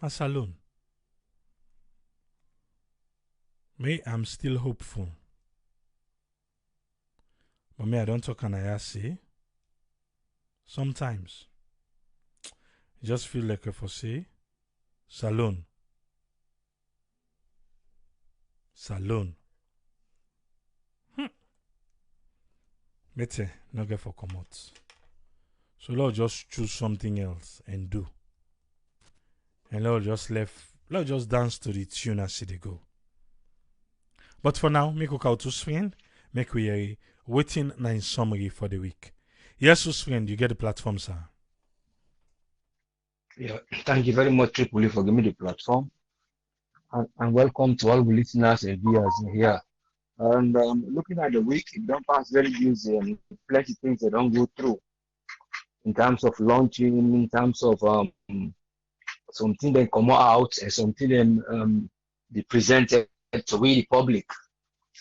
a saloon. Me, I'm still hopeful. But me, I don't talk and I say. Sometimes. Just feel like if I say, saloon. Saloon. Mete, no get for come out. So let's just choose something else and do. And let's just dance to the tune as they go. But for now, make out to swing, make we a waiting in summary for the week. Yes, Uswin, you get the platform, sir. Yeah, thank you very much, Tripoli, for giving me the platform. And welcome to all the listeners and viewers here. And looking at the week, it don't pass very easy and plenty things that don't go through in terms of launching, in terms of something they come out and something then they presented to we the public.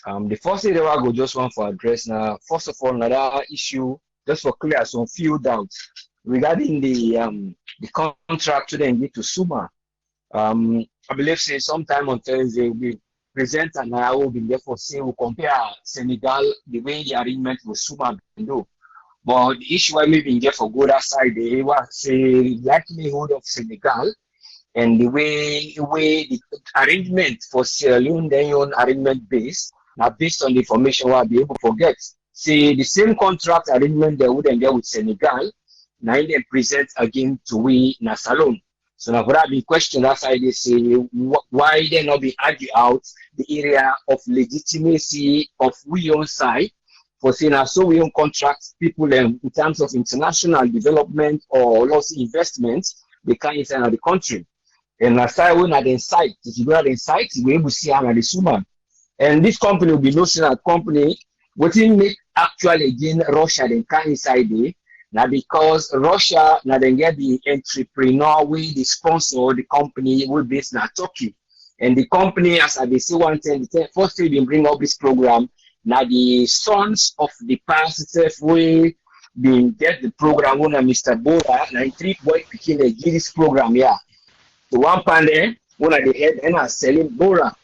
The first thing that I go just want for address now, first of all, another issue, just for clear some few doubts regarding the contract to then get to Suma. I believe say sometime on Thursday we present and I will be there for say we compare Senegal the way the arrangement with Suma do. But the issue I may be there for good side they was say likelihood of Senegal and the way the arrangement for Sierra Leone then on arrangement base now based on the information I'll be able to forget. See the same contract arrangement they wouldn't get with Senegal, now they present again to we na Salone. So now what I've been questioned outside they say why they not be argue out the area of legitimacy of we on side for saying so we own contract people in terms of international development or loss investments they can't inside the country. And as I went at the site, if you go at the site, you will able to see how the suman. And this company will be noticing that company what it make actually again Russia then can inside there. Now because Russia now then get the entrepreneur we the sponsor the company will based in Turkey. And the company as I say one thing, the first thing they bring up this program. Now the sons of the past itself we been get the program one Mr. Bora, now three boy picking the this program here. The one panel, one of the head and are selling Bora.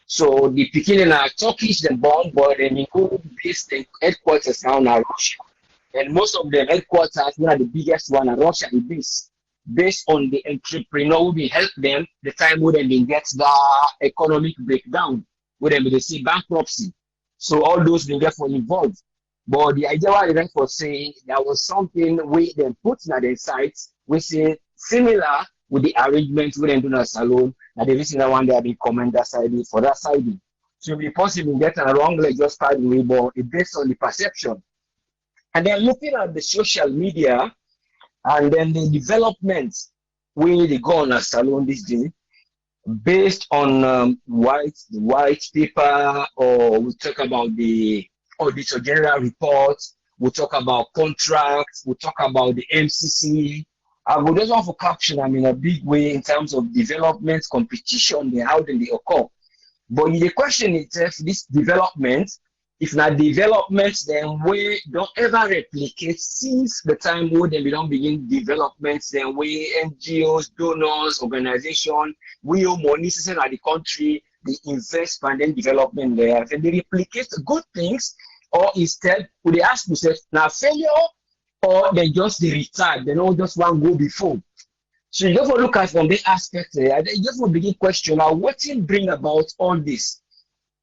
So the Pekin are Turkish then born, but then you go based the headquarters now in Russia. And most of the headquarters, one of the biggest one in Russia is based on the entrepreneur who will help them the time when they get the economic breakdown, when they see bankruptcy. So all those will get for involved. But the idea why they for saying there was something we then put in the sites, we say similar with the arrangement we then do in a salon. Now the reason that one day I be comment that side for that side. So if possible get a wrong like just start way, but it's based on the perception. And then looking at the social media and then the developments where they go on a salon this day, based on white paper, or we talk about the auditor general report, we talk about contracts, we talk about the MCC. I would just want to caption them in a big way in terms of development, competition, how do they occur. But the question itself, this development, if not development, then we don't ever replicate since the time when they don't begin developments, then we NGOs, donors, organizations, we owe money at the country, they invest and then development there. And they replicate good things, or instead, would they ask themselves, now failure, or they just they retire, they don't just want to go before. So you just want to look at from the aspect there, you just want to begin question now what will bring about all this.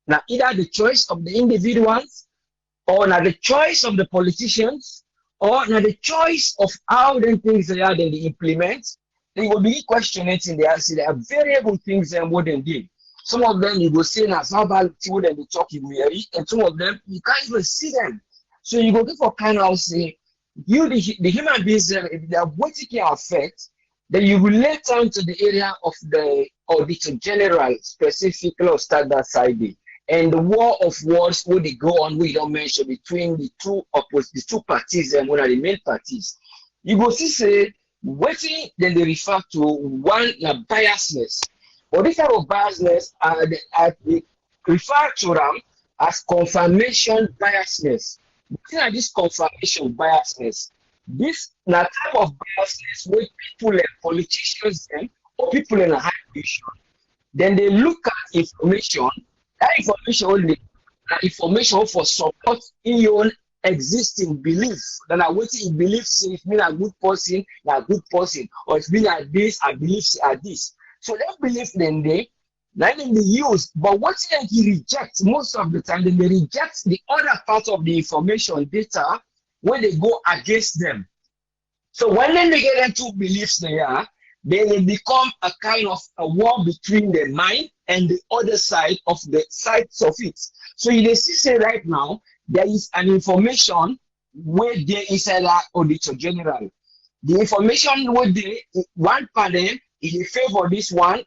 Now, either the choice of the individuals, or now the choice of the politicians, or now the choice of how them things they are, then they implement, they will be questioning in the answer. There are variable things and what they did. Some of them you will say now how about what they talk in Mary, and some of them you can't even see them. So you go for kind of say, you the human beings, if they are what it can affect, then you relate down to the area of the auditor general, specifically or standard side. And the war of words where they go on, we don't mention between the two parties and one of the main parties. You go see say waiting, then they refer to one biasness. Or this type of biasness they refer to them as confirmation biasness. Looking at this confirmation biasness, this na type of biasness where people and politicians then people in a high position. Then they look at information. That information only information for support in your own existing belief. Then I wait in belief say if me a good person, na good person. Or if me like this, I believe at this. So that belief then they use. But what he rejects most of the time, then they reject the other part of the information data when they go against them. So when they get into beliefs there, then it become a kind of a war between the mind and the other side of the sides of it. So you can see say right now, there is an information where there is a auditor general. The information where they one panel in favor this one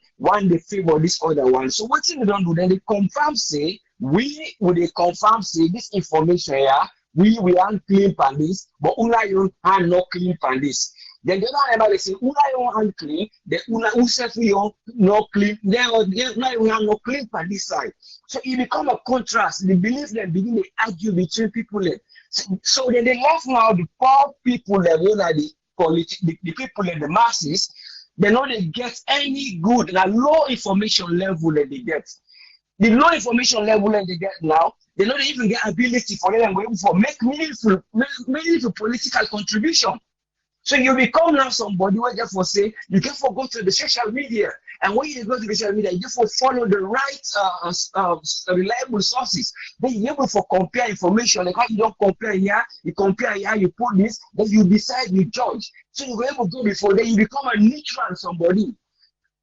they favor this other one. So what they don't do, then they confirm say we will they confirm say this information here, we are clean pan this, but una you are not clean pan this. Then the other member they say una you hand clean, the una who say you not clean, then una you are not clean pan this side. So it become a contrast. The belief then begin to argue between people. So then they left now the poor people that the people in the masses, they know they get any good and a low information level that they get. The low information level that they get now, they know they even get ability for them to make meaningful political contribution. So you become now somebody where therefore say you can go to the social media, and when you go to the social media, you therefore follow the right reliable sources. Then you're able to compare information. Like how you don't compare here, you compare here, you put this, then you decide, you judge. So you're able to go before, then you become a neutral somebody.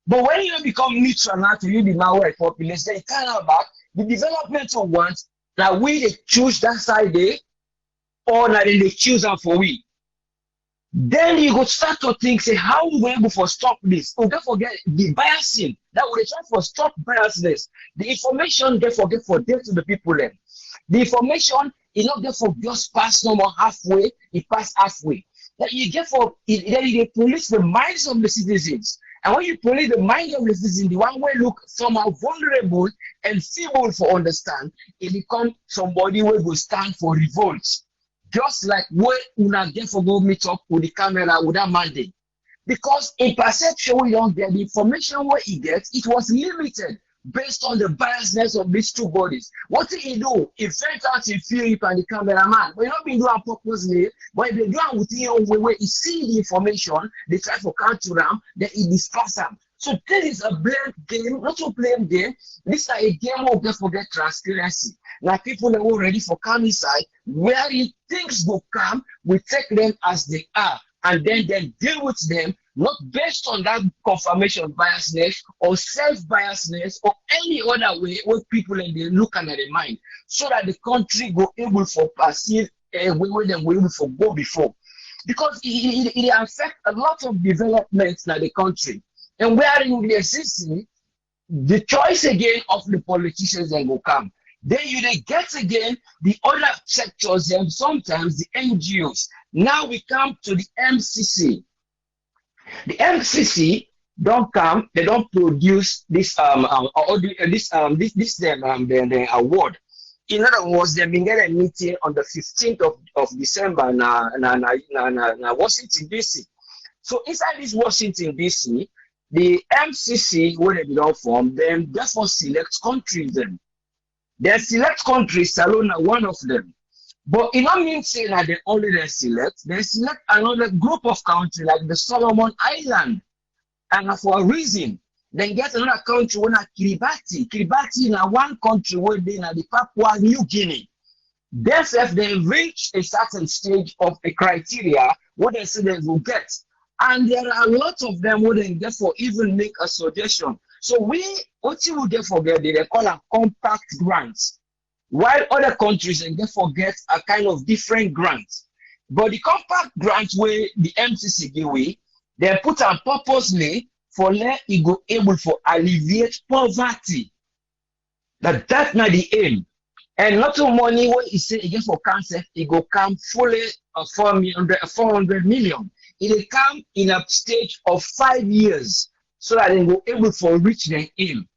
But when you become neutral now to you the now white population, then you turn back the development of ones that we they choose that side there, or that they choose them for we. Then you go start to think, say, how we able to stop this? Oh, don't forget the biasing. That will try to stop biasness. The information they forget for them to the people then. The information is not there for just pass no more halfway, it pass halfway. That you get for it, then you police the minds of the citizens. And when you police the mind of the citizens, the one way look somehow vulnerable and feeble for understand, it become somebody who will stand for revolt. Just like where una get for go meet up with the camera with that mandate. Because in perception we don't get the information where he gets, it was limited based on the biasness of these two bodies. What did he do? He felt out in Philip and the cameraman. But he not been doing purposely, but if they do it with him where he see the information, they try to counter them, then he discuss them. So this is a blame game, not a blame game. This is a game where they forget transparency. Now people that were ready for come inside, where things will come, we take them as they are, and then deal with them, not based on that confirmation biasness or self-biasness or any other way where people and they look at their mind, so that the country go able to perceive where they were able to go before. Because it affects a lot of developments in the country. And where in the existing, the choice again of the politicians that will come. Then you get again the other sectors and sometimes the NGOs. Now we come to the MCC. The MCC don't come, they don't produce this award. In other words, they've been getting a meeting on the 15th of December in Washington DC. So inside this Washington DC, the MCC, where they belong from, then therefore select countries then. They select countries, Salon are one of them. But it don't mean saying that they only they select another group of countries like the Solomon Island. And for a reason, then get another country where Kiribati. Kiribati is one country where they are the Papua New Guinea. Therefore, they reach a certain stage of a criteria where they say they will get. And there are a lot of them who then therefore even make a suggestion. So what you would therefore get, they call a compact grants, while other countries and therefore get a kind of different grants. But the compact grant where the MCC give away, they put on purposely for let it go able to alleviate poverty. That's not the aim. And not all money when you say again for cancer, it go come fully 400 million. It will come in a stage of 5 years so that they will be able to reach their aim.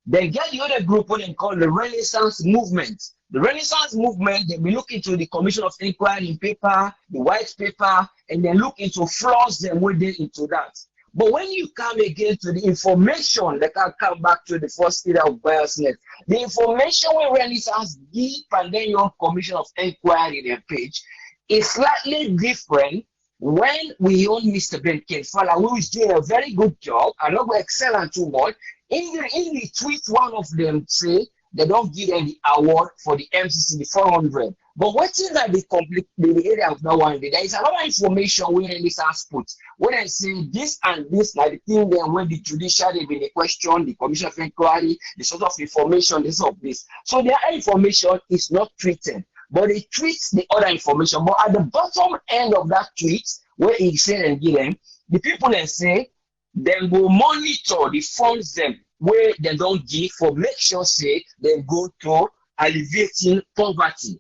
Then get the other group what they call the Renaissance Movement. The Renaissance Movement, they will look into the Commission of Inquiry paper, the white paper, and then look into flaws them within into that. But when you come again to the information, they can come back to the first area of biasness. The information when Renaissance give and then your commission of inquiry their page is slightly different when we own Mr. Ben Kenfala, who is doing a very good job, and not excellent too much. In the tweet, one of them say they don't give them the award for the MCC, the 400. But what is that the complete the area of that one? There is a lot of information where Renaissance puts. When I say this and this, like the thing then when the judiciary been a question, the commission of inquiry, the sort of information, this of this. So their information is not treated, but it treats the other information. But at the bottom end of that tweet, where he said and give them, the people then say they will monitor the funds them where they don't give for make sure say they go to alleviating poverty.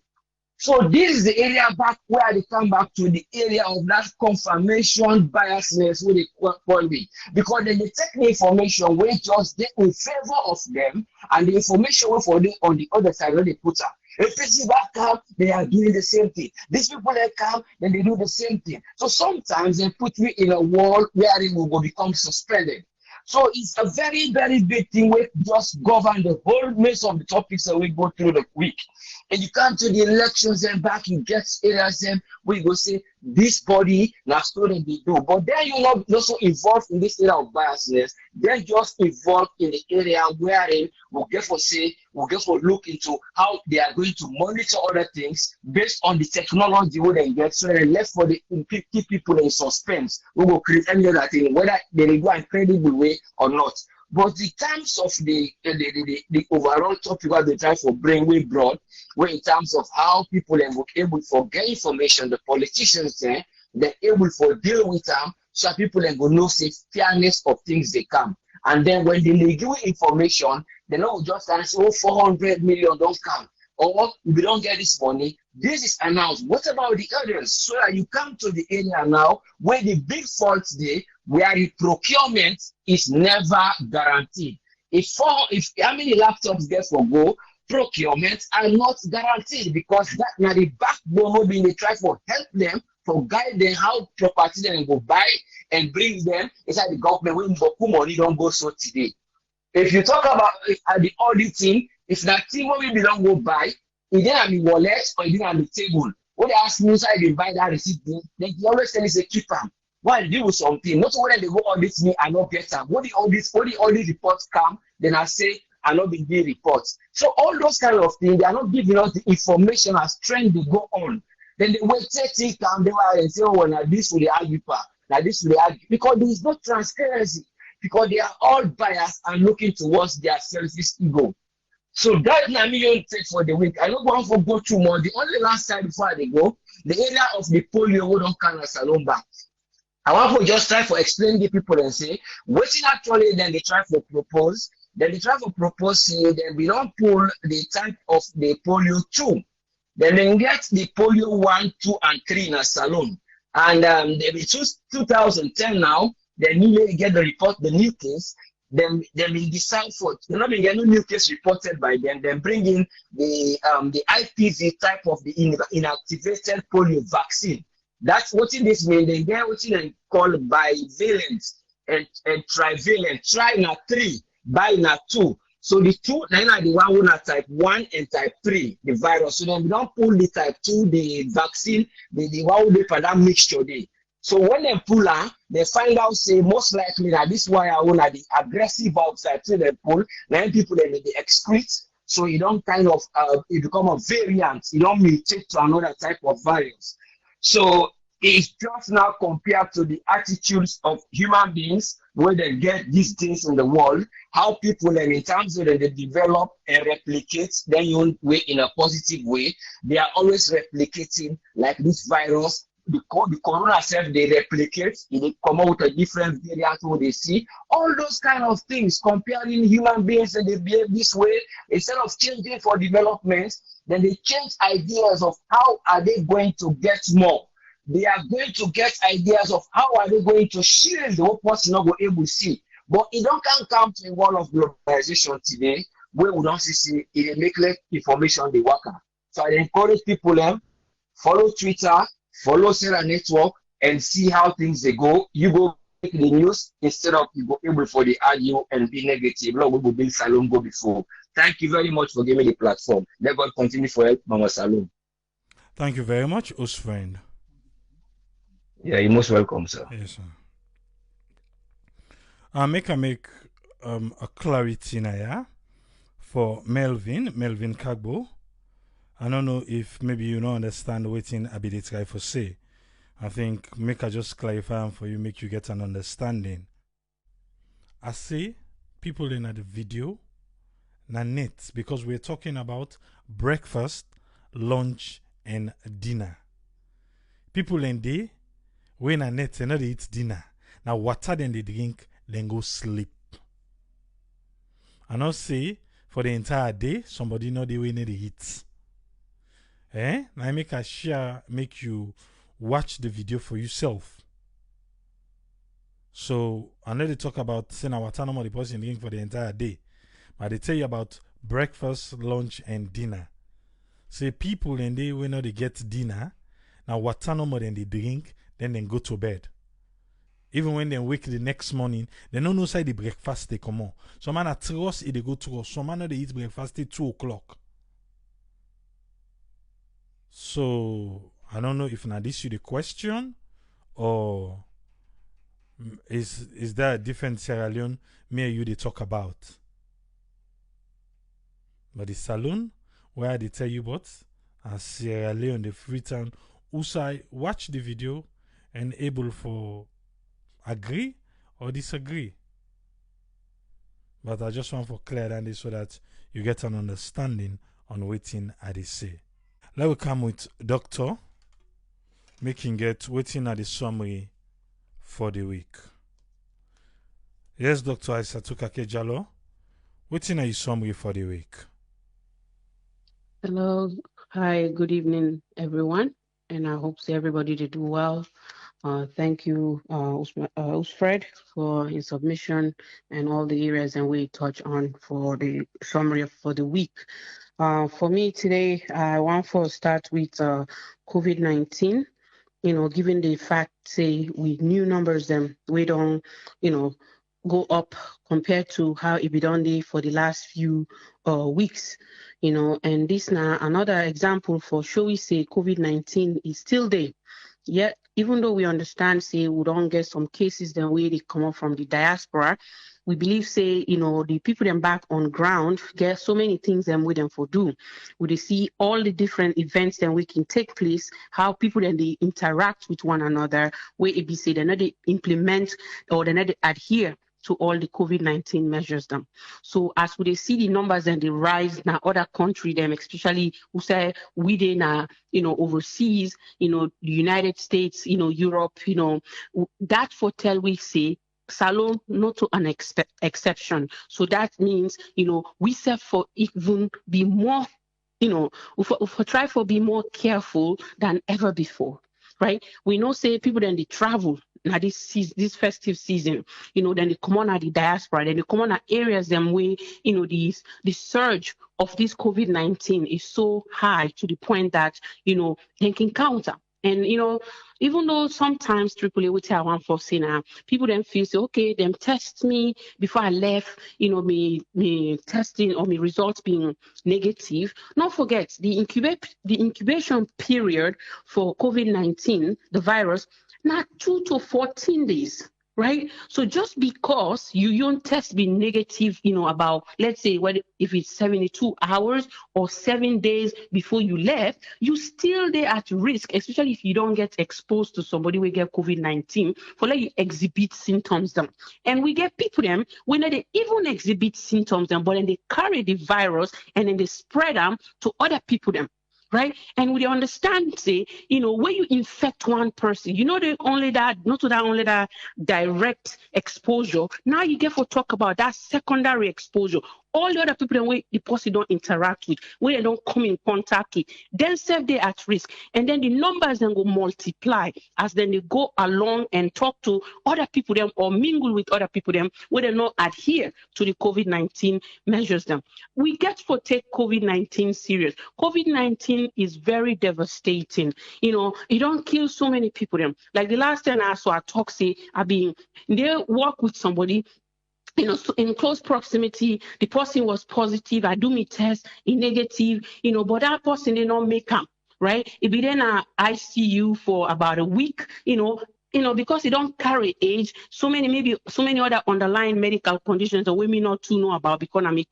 So this is the area back where they come back to the area of that confirmation biasness where they call it. Because then they take the information where just they in favor of them and the information where for them on the other side where they put up. If people back come, they are doing the same thing. These people that come, then they do the same thing. So sometimes they put me in a wall where it will become suspended. So it's a very, very big thing where just govern the whole mess of the topics that we go through the week. And you come to the elections and back, you get areas and we go say, this body, now student they do. But then you're not also involved in this area of biasness. They're just involved in the area wherein we'll get for say, we'll get for look into how they are going to monitor other things based on the technology we they get. So they're left for the keep people in suspense. We will create any other thing, whether they go in credible way or not. But the terms of the overall topic what they try for bring we broad, where in terms of how people are able to get information, the politicians they're able to deal with them, so people are going to know say fairness of things they come. And then when they give information, they don't just answer, oh, 400 million don't come. Or if we don't get this money, this is announced. What about the others? So that you come to the area now where the big faults there, where the procurement is never guaranteed. If how many laptops get for go, procurement are not guaranteed because that now the backbone will be they try to help them to guide them how property them go buy and bring them inside the government when Boku money don't go so today. If you talk about the auditing, if that thing what we don't go buy, it didn't have the wallet or it didn't have the table. When they ask me inside they buy that receipt, they always tell me say keep them. Why deal with something? Not when they go audit me, I not get them. When the audit reports come, then I say I not be giving reports. So all those kind of things, they are not giving us the information as trend they go on. Then they wait till come, they will say, oh, now this will the argue part, now this will the argue because there is no transparency. Because they are all biased and looking towards their selfish ego. So that na million take for the week. I don't want to go too much. The only last time before I go, the area of the polio we don't can salon back. I want to just try to explain to people and say, what's actually then they try to propose. Then they try to propose say that we don't pull the type of the polio 2. Then they get the polio 1, 2, and 3 in a salon. And they be 2010 now. Then newly get the report, the new case. Then in decide for they're not being no new case reported by them. Then bring in the IPV type of the inactivated polio vaccine. That's what it is mean. They get what they call bivalent and trivalent. Try na 3, bi na 2. So the 2 now the one who na type 1 and type 3, the virus. So then we don't pull the type 2, the vaccine, the one who they for that mixture there. So when they pull out, they find out, say, most likely that this why I own the aggressive outside to they pull, then people they excrete. So you don't kind of it become a variant, you don't mutate to another type of virus. So it's just now compared to the attitudes of human beings where they get these things in the world, how people and in terms of they develop and replicate their own way in a positive way, they are always replicating like this virus. The corona self they replicate, they come out with a different variant what they see. All those kind of things, comparing human beings and they behave this way, instead of changing for development, then they change ideas of how are they going to get more. They are going to get ideas of how are they going to shield the person not go able to see. But it don't come to a world of globalization today where we don't see it make less information they work on. So I encourage people follow Twitter, follow Sarah Network and see how things they go. You go the news instead of you go able for the audio and be negative. Lord, we will build Salon go before. Thank you very much for giving me the platform. Let God continue for help Mama Salon. Thank you very much, host friend. Yeah, you're most welcome, sir. Yes, sir. I make a clarity now, yeah, for Melvin Kagbo. I don't know if maybe you don't understand what in Abidjan try for say. I think make I just clarify for you, make you get an understanding. I say people in the video na net because we're talking about breakfast, lunch, and dinner. People in there when a net and not eat dinner. Now water then they drink, then go sleep. I not say for the entire day somebody know the way they eat. Now I make a share, make you watch the video for yourself. So I know they talk about saying water no more the person drink for the entire day. But they tell you about breakfast, lunch, and dinner. Say people and they when they get dinner, now water no more than they drink, then they go to bed. Even when they wake the next morning, they don't know say the breakfast they come on. Some man at trust they go to us. Some man they eat breakfast at 2 o'clock. So I don't know if now this you the question or is there a different Sierra Leone me and you they talk about? But the saloon where they tell you about and Sierra Leone the Freetown Usai watch the video and able for agree or disagree. But I just want for clear that so that you get an understanding on waiting at the say. Let we come with doctor making get waiting at the summary for the week. Yes, Dr. Aissatou Jalo, waiting at your summary for the week. Hello, hi, good evening, everyone, and I hope everybody did do well. Thank you, Usfred, for his submission and all the areas that we touch on for the summary for the week. For me today, I want to start with COVID-19. Given the fact, say, with new numbers, we don't, go up compared to how it been done for the last few weeks, and this now another example for show we say COVID-19 is still there. Yet, even though we understand, say, we don't get some cases the way they come up from the diaspora, we believe, say, the people them back on ground get so many things them with them for do. We see all the different events that we can take place, how people then they interact with one another, where it be say they not they implement or they not they adhere to all the COVID-19 measures them. So as we see the numbers and the rise now other country them, especially who say within overseas, the United States, Europe, that for tell we say Salon not to an exception. So that means, we set for even be more, if try for be more careful than ever before. Right? We know say people then they travel now this festive season, then they come on at the diaspora, then they come on at areas them where, the surge of this COVID-19 is so high to the point that, they can counter. And, even though sometimes AAA will tell one for now, people then feel say, okay, them test me before I left, me testing or me results being negative. Don't forget the incubation period for COVID-19, the virus, not 2 to 14 days. Right? So just because your test be negative, about, let's say, if it's 72 hours or 7 days before you left, you still there at risk, especially if you don't get exposed to somebody who get COVID-19 for let you exhibit symptoms them. And we get people them when they even exhibit symptoms them, but then they carry the virus and then they spread them to other people them. Right? And we understand, say, when you infect one person, not only that direct exposure. Now you get to talk about that secondary exposure. all the other people that the person don't interact with, where they don't come in contact with, then self they at risk. And then the numbers then go multiply as then they go along and talk to other people them or mingle with other people them where they not adhere to the COVID-19 measures them. We get to take COVID-19 serious. COVID-19 is very devastating. It don't kill so many people them. Like the last time I saw a talk say, they work with somebody, so in close proximity, the person was positive. I do me test, in negative, but that person did not make up, right? It be then a ICU for about a week, because they don't carry age, so many other underlying medical conditions that we may not to know about because I'm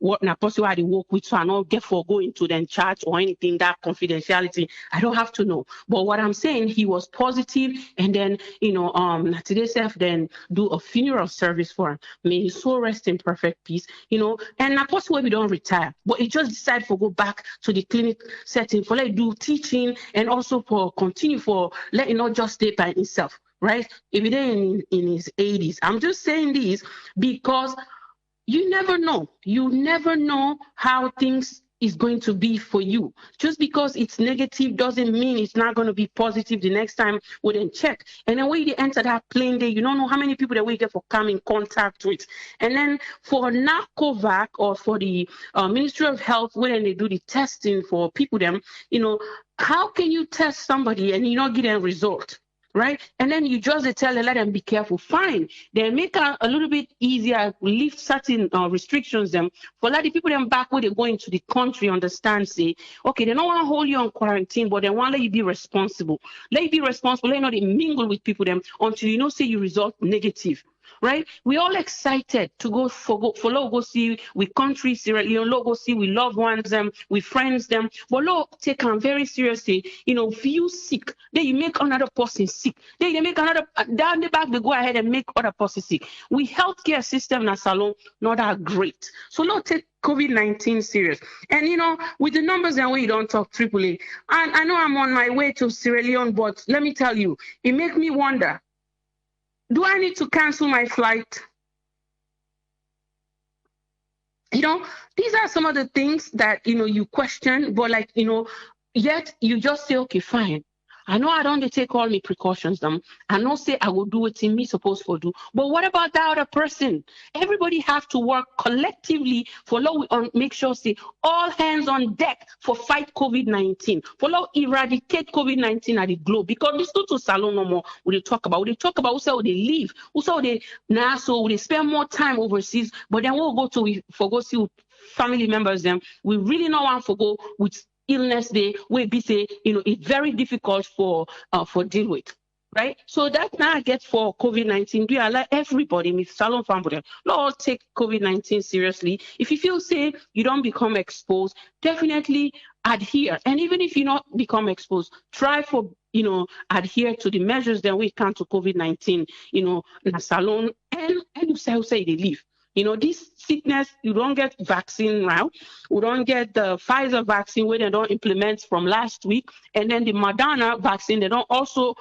what na person I work with, so I not get for going to them church or anything, that confidentiality. I don't have to know. But what I'm saying, he was positive, and then today self then do a funeral service for him. May his soul rest in perfect peace, and na person where we don't retire, but he just decided to go back to the clinic setting for like do teaching and also for continue for let it not just stay by himself, right? If he in his 80s. I'm just saying this because you never know. You never know how things is going to be for you. Just because it's negative doesn't mean it's not going to be positive the next time we then check. And then when you enter that plane day, you don't know how many people that we get for come in contact with. And then for NACOVAC or for the Ministry of Health, when they do the testing for people, how can you test somebody and you not get a result? Right? And then you just tell them, let them be careful. Fine. They make it a little bit easier, lift certain restrictions them for let the people them back where they go into the country understand, say, okay, they don't want to hold you on quarantine, but they want to let you be responsible. Let you be responsible, let you not mingle with people them until say you result negative. Right? We all excited to go go see we country Sierra Leone, go see we loved ones them, we friends them, but take them very seriously. If you sick, then you make another person sick. Then they make another down the back, they go ahead and make other person sick. We healthcare system in Salon not that great. So take COVID-19 serious. And with the numbers and way you don't talk AAA. And I know I'm on my way to Sierra Leone, but let me tell you, it make me wonder. Do I need to cancel my flight? These are some of the things that, you question, but yet you just say, okay, fine. I know I don't take all my precautions. I know say I will do what me supposed to do. But what about that other person? Everybody have to work collectively for make sure say all hands on deck for fight COVID-19. For eradicate COVID-19 at the globe. Because this not to salon no more. We talk about who say they leave, who say they spend more time overseas, but then we'll go to see family members them. We really not want to go with illness they will be say it's very difficult for deal with, right? So that now I get for COVID-19. Do I like everybody with salon family? Not take COVID-19 seriously. If you feel say you don't become exposed, definitely adhere. And even if you not become exposed, try for adhere to the measures that we can to COVID-19. In a salon and you say they leave. This sickness, you don't get vaccine now. We don't get the Pfizer vaccine where they don't implement from last week. And then the Moderna vaccine, they don't also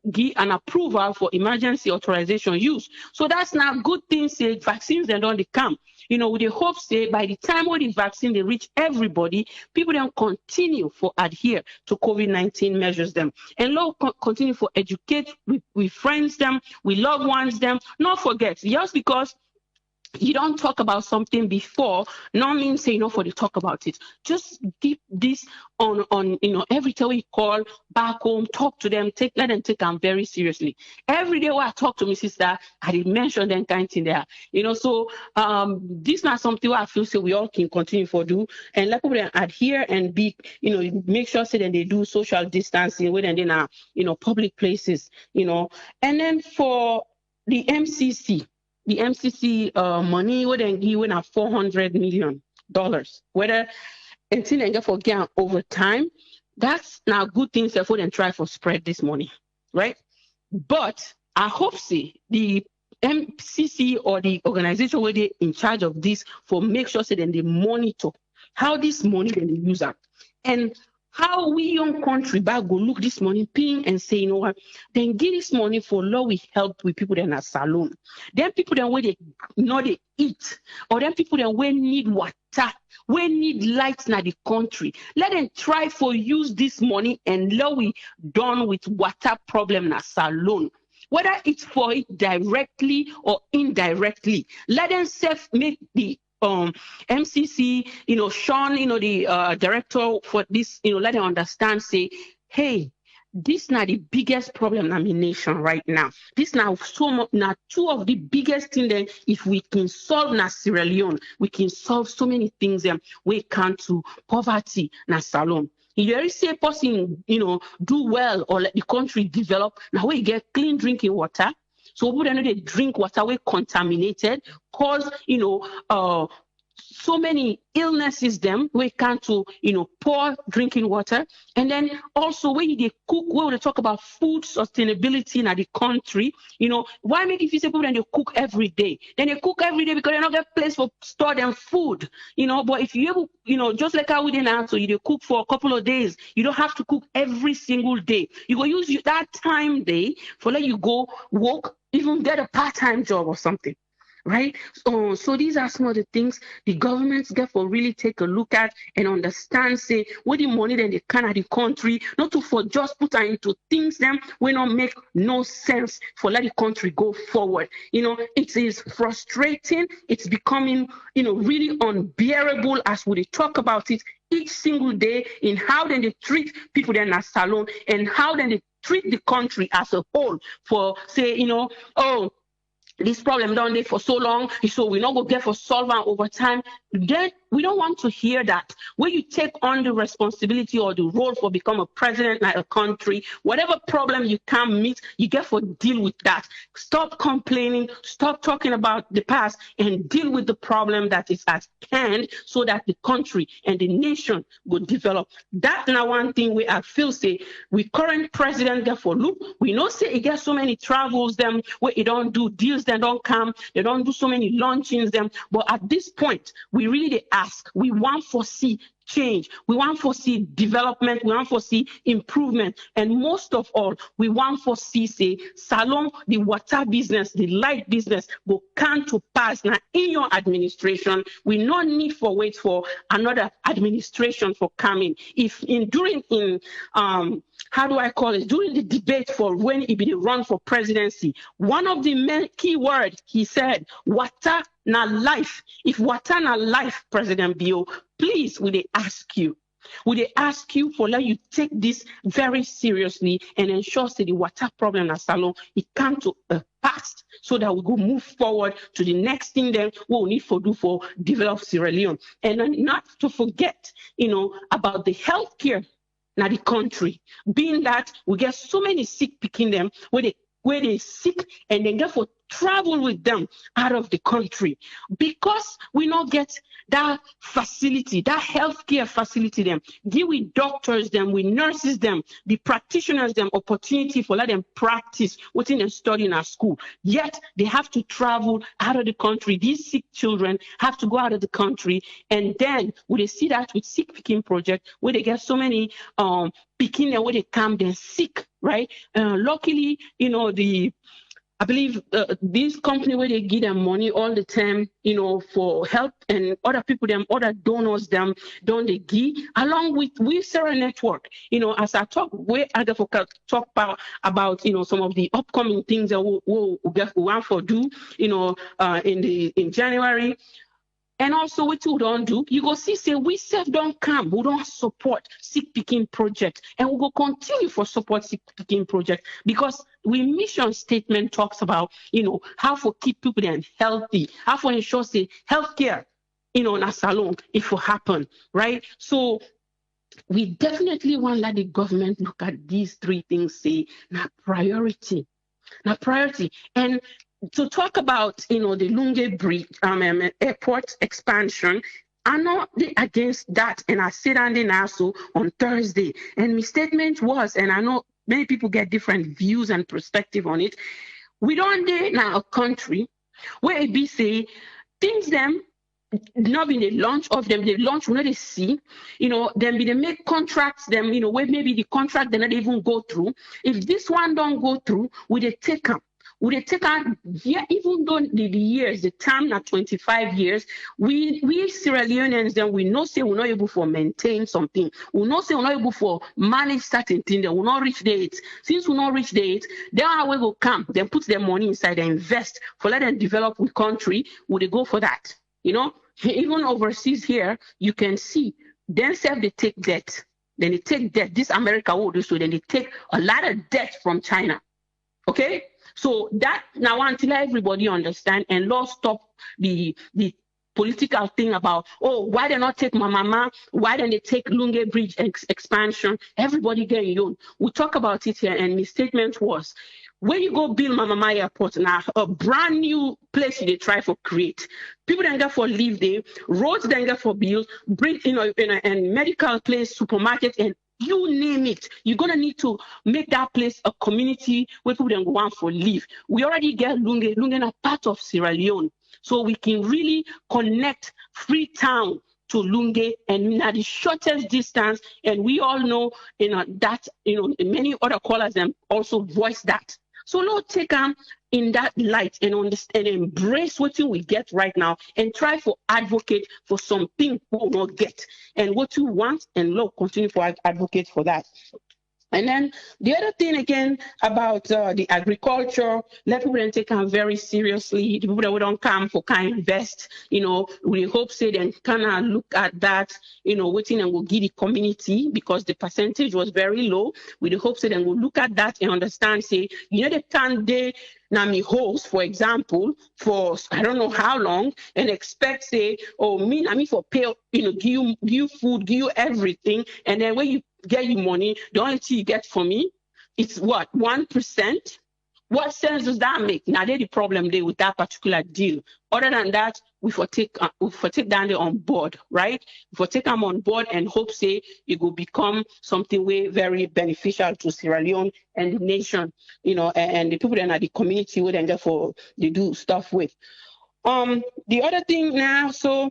give an approval for emergency authorization use. So that's not good thing, say vaccines they don't come. With the hope say by the time when the vaccine they reach everybody, people don't continue for adhere to COVID-19 measures them. And continue for educate with friends them, with loved ones them. Not forget, just because you don't talk about something before, not mean say for the talk about it. Just keep this on every time we call back home, talk to them, let them take them very seriously. Every day when I talk to my sister, I did mention them kind of thing there. So this is not something I feel so we all can continue for do and let people adhere and be, make sure say that they do social distancing when they're in public places, and then for the MCC. The MCC money would then give $400 million. Whether until they get for gain over time, that's now good things that they try for spread this money, right? But I hope see the MCC or the organization where they in charge of this for make sure that they monitor how this money they use up. And How we young country back go look this money paying and say, you know what, then give this money for law we help with people in a salon. Then people then where they know they eat, or then people then where need water, where need lights in the country. Let them try for use this money and law we done with water problem in a salon. Whether it's for it directly or indirectly, let them self make the MCC, Sean, the director for this, let them understand, say, hey, this is not the biggest problem in the nation right now. This now two of the biggest things that if we can solve na Sierra Leone, we can solve so many things we can to poverty na Salon. If you see a person, do well or let the country develop, now we get clean drinking water. So we don't know they drink water we contaminated, cause so many illnesses them we can to poor drinking water. And then also when they cook, when they talk about food sustainability in the country, why make it feasible when they cook every day? Then they cook every day because they don't get place for store them food, but if you able, just like how we did now, so you cook for a couple of days, you don't have to cook every single day. You go use that time day for let you go work, even get a part-time job or something. Right? So these are some of the things the governments get for really take a look at and understand, say, what the money that they can at the country, not to for just put into things them will not make no sense for let the country go forward. It is frustrating. It's becoming, really unbearable as we talk about it each single day in how then they treat people in a salon and how then they treat the country as a whole for say, this problem done there for so long, so we not go get for solving over time. Then we don't want to hear that. When you take on the responsibility or the role for become a president like a country, whatever problem you can meet, you get for deal with that. Stop complaining, stop talking about the past, and deal with the problem that is at hand so that the country and the nation will develop. That's now one thing we I feel say we current president get for loop. We know say he gets so many travels them where he don't do deals that don't come, they don't do so many launchings them. But at this point, we really ask, we want to see change, we want to see development, we want to see improvement, and most of all, we want to see say salon, the water business, the light business will come to pass now in your administration. We no need for wait for another administration for coming. If during how do I call it, during the debate for when he be the run for presidency, one of the main key words he said, water na life. If water na life, President Bio, please, would they ask you for let you take this very seriously and ensure that the water problem in Salon it come to a past so that we go move forward to the next thing then what we need to do for develop Sierra Leone. And then not to forget, about the healthcare in the country, being that we get so many sick picking them where they sick and then get for travel with them out of the country because we not get that facility, that healthcare facility them, give with doctors them, with nurses them, the practitioners them opportunity for let them practice within them study in our school. Yet they have to travel out of the country. These sick children have to go out of the country, and then we see that with sick picking project where they get so many picking them where they come then sick, right? Luckily, I believe this company where they give them money all the time, for help, and other people, other donors, don't they give, along with We Sarah Network. As I talk, I talk about some of the upcoming things that we want to do, in January. And also what you don't do, you go see, say, we self don't come, we don't support sick picking project, and we go continue for support sick picking project because we mission statement talks about, how to keep people then healthy, how to ensure say healthcare, in a salon, if it happen, right? So we definitely want to let the government look at these three things, say, priority. And to talk about, the Lunge Bridge airport expansion, I'm not against that, and I said that also on Thursday. And my statement was, and I know many people get different views and perspective on it. We don't need now a country where it be say things them not be the launch of them, the launch we not they see, then be they make contracts, them, where maybe the contract they not even go through. If this one don't go through, we they take them. Would they take out, yeah, even though the years, the term at 25 years, we Sierra Leoneans, then we know say we're not able to maintain something. We know say we're not able to manage certain things, then we'll not reach dates. Since we not reach dates, then our way will come, then put their money inside and invest for let them develop the country. Would they go for that? Even overseas here, you can see themselves they take debt. Then they take debt. This America will do so, then they take a lot of debt from China. Okay? So that now until everybody understand and Lord stop the political thing about, why they not take my mama? Why don't they take Lunge Bridge expansion? Everybody getting young. We talk about it here, and my statement was, when you go build Mama Airport now, a brand new place they try for create. People then get for live there, roads then get for build, bridge, and medical place, supermarket, and you name it. You're gonna need to make that place a community where people then go on for live. We already get Lunge. Lunge is part of Sierra Leone, so we can really connect Freetown to Lunge, and at the shortest distance. And we all know, that many other callers them also voice that. So Lord, take them in that light and understand and embrace what we get right now and try to advocate for something we will not get and what you want, and Lord, continue to advocate for that. And then the other thing again about the agriculture, let people then take them very seriously. The people that we don't come for kind invest, we hope say then kind of look at that, waiting and we'll give the community, because the percentage was very low. We hope say then we'll look at that and understand, say, they can't they Nami host, for example, for I don't know how long, and expect say, me for pay, give you food, give you everything, and then when you get your money, the only thing you get from me, it's what, 1%? What sense does that make? Now, there's the problem there with that particular deal. Other than that, we for take down there on board, right? We for take them on board and hope say it will become something very beneficial to Sierra Leone and the nation, and the people that are the community where they do stuff with. The other thing now, so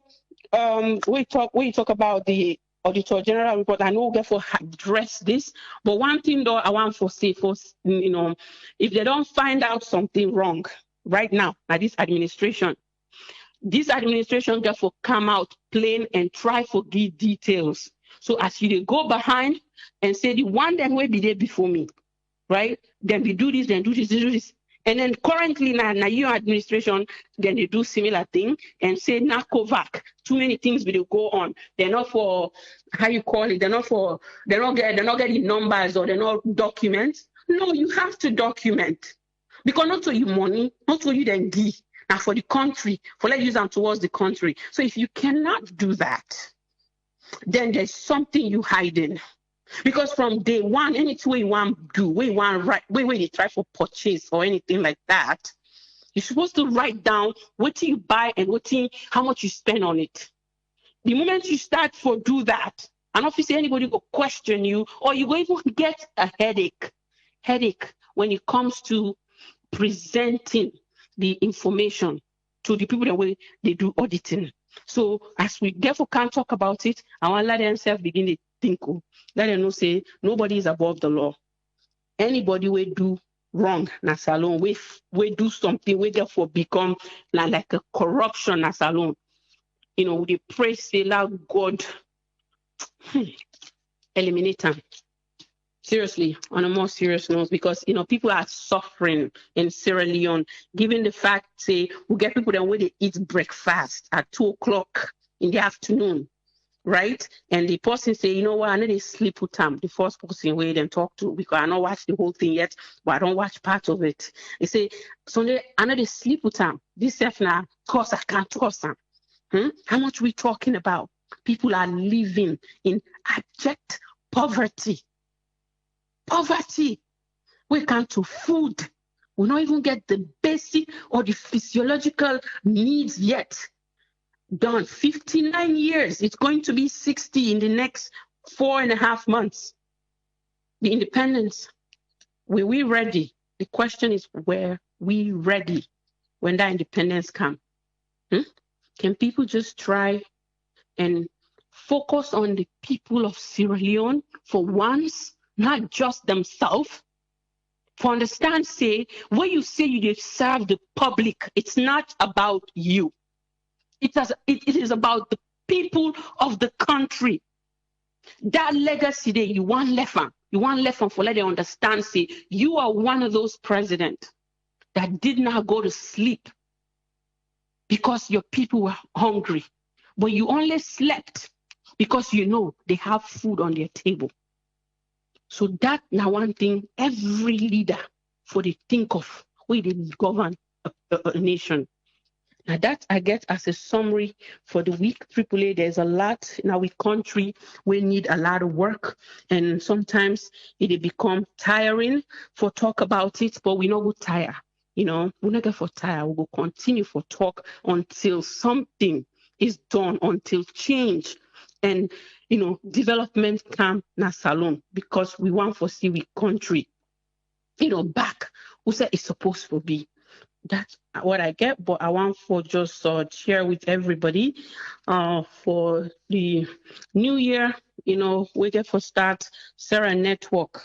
we talk about the Auditor General report. I know we'll get for address this, but one thing though I want to say first, if they don't find out something wrong right now at this administration get for come out plain and try for give details. So as you go behind and say the one that will be there before me, right? Then we do this, then do this. And then currently now your administration, then they do similar thing and say NACOVAC, too many things will go on. They're not for, how you call it, they're not getting numbers, or they're not documents. No, you have to document. Because not for you money, not for you then give, now for the country, for let's use them towards the country. So if you cannot do that, then there's something you hiding. Because from day one, anything you want to do, where you want to write, where you try for purchase or anything like that, you're supposed to write down what you buy and how much you spend on it. The moment you start to do that, and obviously anybody will question you, or you will even get a headache when it comes to presenting the information to the people that they do auditing. So as we therefore can't talk about it, I want to let themselves begin to think, let them know say nobody is above the law. Anybody will do wrong, na salon, we do something, we therefore become like a corruption na salon. We pray say loud God eliminate them. Seriously, on a more serious note, because people are suffering in Sierra Leone, given the fact say we get people that when they eat breakfast at 2:00 in the afternoon, right? And the person say, you know what, I need to sleep with them. The first person we then talk to, because I don't watch the whole thing yet, but I don't watch part of it. They say, Sunday, I need to sleep with them. This self now, cause I can't trust them. How much we talking about? People are living in abject poverty. We can't to food. We don't even get the basic or the physiological needs yet. Done 59 years. It's going to be 60 in the next 4.5 months. The independence. Were we ready? The question is, were we ready when that independence comes? Can people just try and focus on the people of Sierra Leone for once, not just themselves? For understand, say, when you say you serve the public, it's not about you. It is about the people of the country. That legacy there, you want left on. You want left on for let them understand, say, you are one of those presidents that did not go to sleep because your people were hungry. But you only slept because you know they have food on their table. So that now one thing every leader for they think of where they govern a nation. Now that I get as a summary for the week. AAA, there's a lot in our country. We need a lot of work, and sometimes it become tiring for talk about it, but we know we tire. You know, we're not going for tire. We will continue for talk until something is done, until change and, you know, development come na salon, because we want to see we country, you know, back who said it's supposed to be. That's what I get, but I want for just share with everybody for the new year. You know, we get for start Sarah Network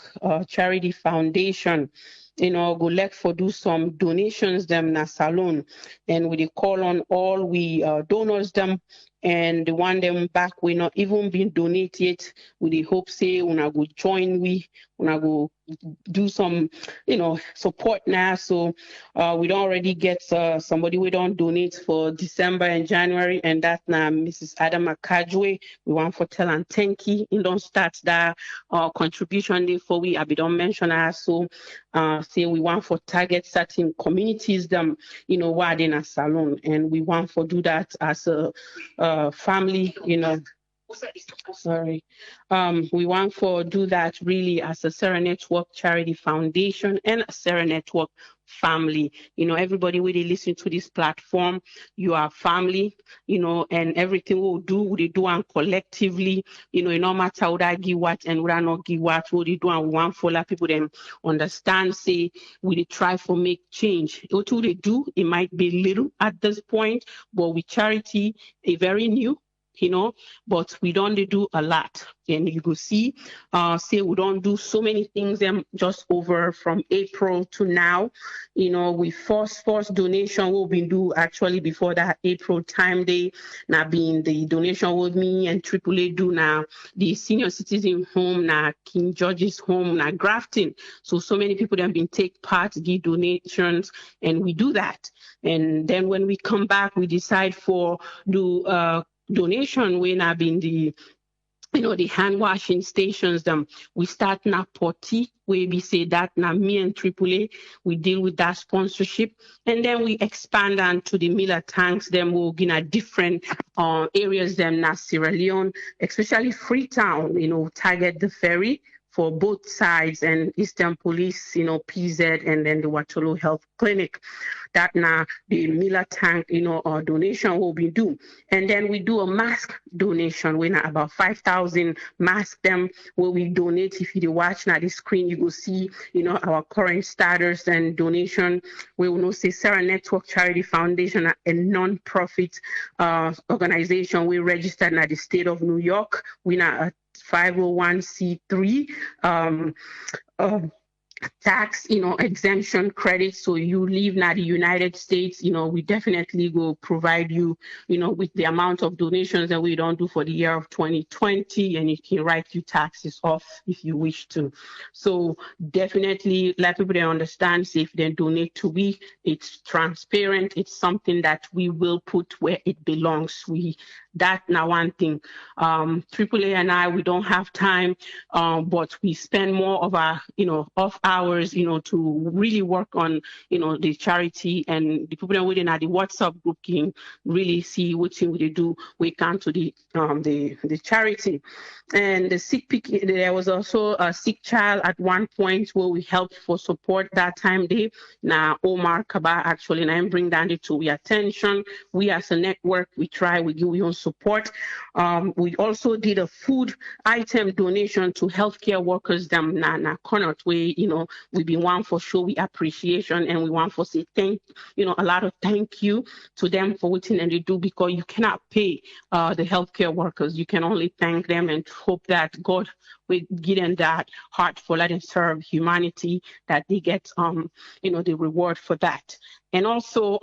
Charity Foundation. You know, go like for do some donations them na salon, and we call on all we donors them, and the one them back we not even been donated. We the hope say una go join we una go do some, you know, support now. So we don't already get somebody we don't donate for December and January, and that now Mrs. Adama Kajwe. We want for tell and thank you. You don't start that contribution day for we Abidjan mention us. So say we want for target certain communities them, you know, where in a salon, and we want for do that as a family, you know. Sorry. We want for do that really as a Sarah Network Charity Foundation and a Sarah Network family. You know, everybody when they listen to this platform, you are family, you know, and everything we'll do, we do and collectively, you know, no matter what I give what and what I not give what, we do and one for let people them understand, say, we try for make change. What they do, it might be little at this point, but with charity, a very new, you know, but we don't do a lot. And you will see, say we don't do so many things just over from April to now. You know, we first donation will be do actually before that April time day. Now being the donation with me and AAA do now the senior citizen home, now King George's home, now grafting. So many people have been take part, give donations, and we do that. And then when we come back, we decide for do donation when I've been the, you know, the hand washing stations them. We start now potty where we say that now me and AAA we deal with that sponsorship, and then we expand on to the Miller tanks. Then we'll get a different areas them now Sierra Leone, especially Freetown, you know, target the ferry for both sides, and Eastern Police, you know, PZ, and then the Watolo Health Clinic. That now the Miller tank, you know, donation will be due. And then we do a mask donation. We now about 5,000 masks them where we donate. If you watch now the screen, you will see, you know, our current status and donation. We will know say Sarah Network Charity Foundation, a non-profit organization. We registered in the state of New York. We now a 501c3 tax, you know, exemption credit. So you live now the United States, you know, we definitely will provide you, you know, with the amount of donations that we don't do for the year of 2020, and you can write your taxes off if you wish to. So definitely let people understand, say if they donate to we, it's transparent, it's something that we will put where it belongs. That now one thing. AAA and I, we don't have time, but we spend more of our, you know, off hours, you know, to really work on, you know, the charity, and the people that within the WhatsApp group can really see what thing we do. We can to the charity. And the sick pick, there was also a sick child at one point where we helped for support that time day. Now Omar Kaba actually, and I bring that to your attention. We as a network, we try, we give you support. We also did a food item donation to healthcare workers them na Connaught way, we been one for show we appreciation, and we want for say a lot of thank you to them for what they do, because you cannot pay the healthcare workers. You can only thank them and hope that God will give them that heart for letting serve humanity, that they get the reward for that. And also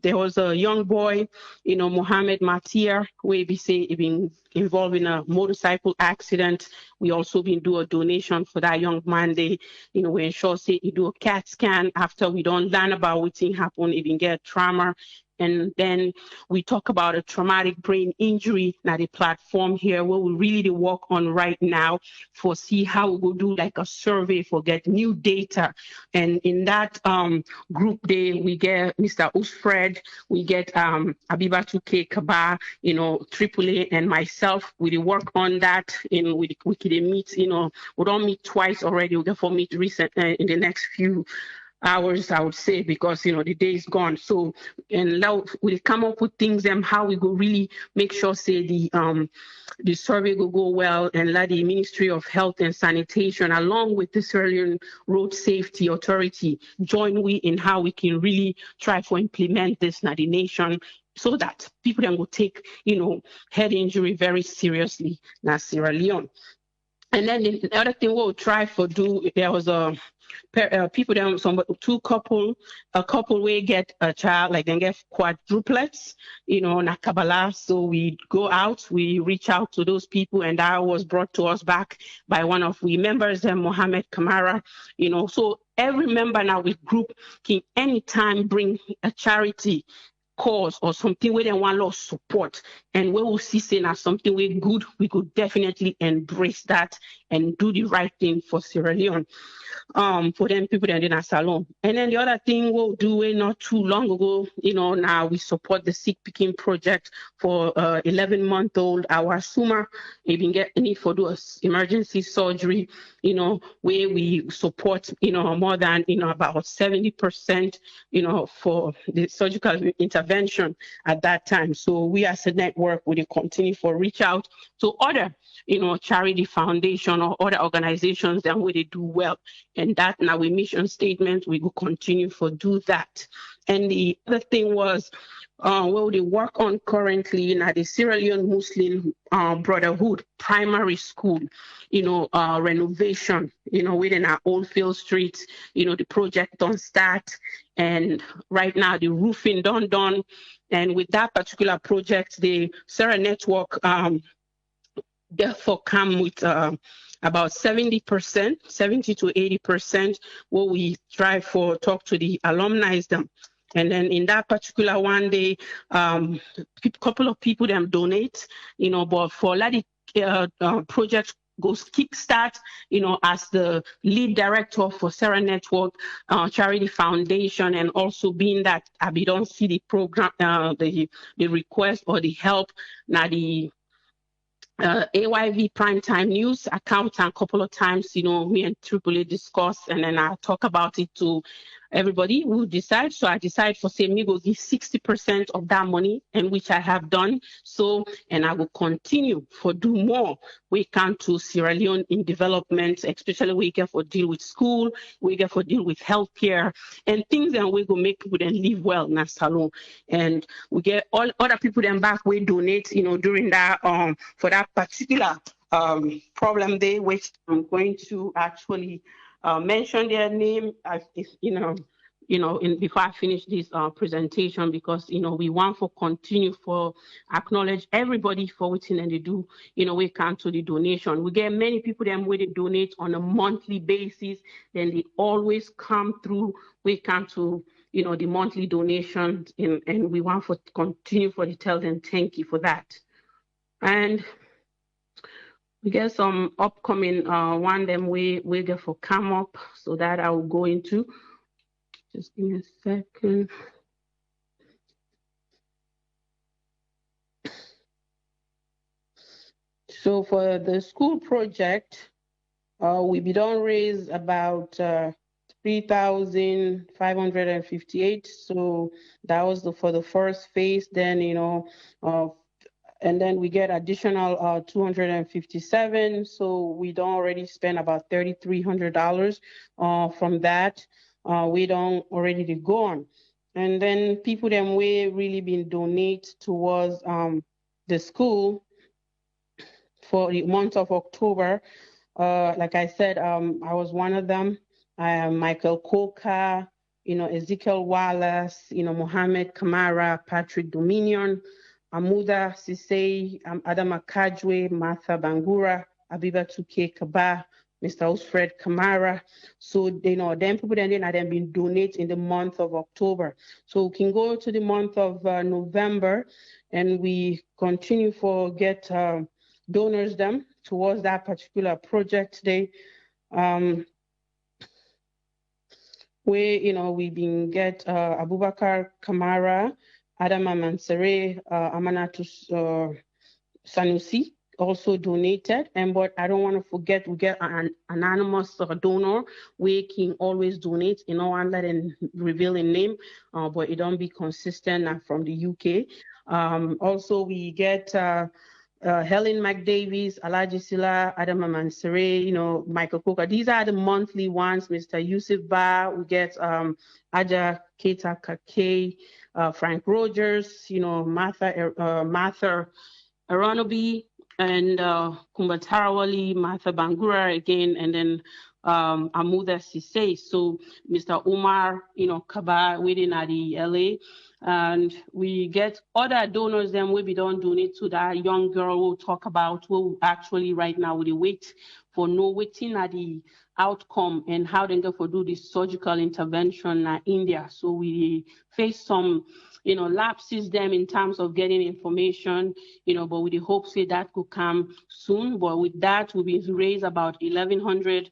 there was a young boy, Mohammed Matia, where we say he been involved in a motorcycle accident. We also been do a donation for that young man. They, we ensure say he do a CAT scan after we don't learn about what thing happened, he been get trauma. And then we talk about a traumatic brain injury, now the platform here where we really work on right now for see how we will do like a survey for get new data. And in that group day, we get Mr. Usfred, we get Abibatu K. Kaba, AAA and myself. We work on that in we can meet, we don't meet twice already, we therefore meet recent in the next few hours, I would say, because the day is gone. So, and now we'll come up with things and how we go really make sure say the survey will go well, and let the Ministry of Health and Sanitation along with the Sierra Leone Road Safety Authority join we in how we can really try to implement this in the nation, so that people then will take head injury very seriously in Sierra Leone. And then the other thing we'll try for do, there was a people them a couple will get a child, like they get quadruplets, na Kabbalah. So we go out, we reach out to those people, and that was brought to us back by one of we members, Mohammed Kamara. So every member now with group can anytime bring a charity cause or something where they want a lot of support, and where we see saying as something we good, we could definitely embrace that and do the right thing for Sierra Leone. For them people that are in our salon. And then the other thing we'll do not too long ago, now we support the Sick Picking Project for 11-month-old our Suma. He been get need for those emergency surgery, where we support, more than, about 70%, for the surgical intervention at that time. So we as a network will continue for reach out to other, charity foundation or other organizations that where they do well. And that now we mission statement, we will continue for do that. And the other thing was, well, they work on currently in the Sierra Leone Muslim Brotherhood primary school, renovation, within our Oldfield Street, the project don't start. And right now the roofing done. And with that particular project, the Sierra Network therefore come with about 70%, 70 to 80%, what we try for talk to the alumni them. And then in that particular one day, couple of people them donate, but for let the project goes kickstart, as the lead director for Sierra Network Charity Foundation, and also being that Abidjan see the program, the request or the help, now the AYV Primetime News account, and a couple of times, me and AAA discuss, and then I talk about it to everybody who decide. So I decide for say me go give 60% of that money, and which I have done. So, and I will continue for do more. We can to Sierra Leone in development, especially we get for deal with school, we get for deal with healthcare and things, and we go make people then live well in our salon. And we get all other people then back, we donate, during that for that particular problem day, which I'm going to actually mention their name as before I finish this presentation, because we want to continue for acknowledge everybody for what they do. We can to the donation. We get many people them where they donate on a monthly basis. Then they always come through. We can to the monthly donations, and we want to continue for the tell them thank you for that. And we get some upcoming one them we get for come up, so that I will go into. Just give me a second. So for the school project, we be done raise about 3,558. So that was for the first phase. Then And then we get additional 257. So we don't already spend about $3,300 from that. We don't already go on. And then people then we really been donate towards the school for the month of October. Like I said, I was one of them. Michael Koka, Ezekiel Wallace, Mohammed Kamara, Patrick Dominion, Amuda Sisei, Adama Kajwe, Martha Bangura, Abiba Tuke Kaba, Mr. Osfred Kamara. So, then people then have been donate in the month of October. So we can go to the month of November and we continue for get donors them towards that particular project today. We been get Abubakar Kamara, Adama Mansere, Amanatus Sanusi also donated. But I don't want to forget, we get an anonymous donor. We can always donate, and let him reveal a name, but it don't be consistent from the UK. Also, we get Helen McDavies, Alaji Silla, Adama Mansere, Michael Coker. These are the monthly ones. Mr. Yusuf Ba, we get Aja Keita Kake, Frank Rogers, Martha Aronobi, and Kumbatarawali, Martha Bangura again, and then Amuda Sise. So Mr. Umar, Kaba within at the LA. And we get other donors, then we don't donate to that young girl we'll talk about, who actually right now we wait for waiting at the outcome and how they go for do this surgical intervention in India. So we face some lapses them in terms of getting information, but with the hope say that could come soon. But with that, we raise about $1,100,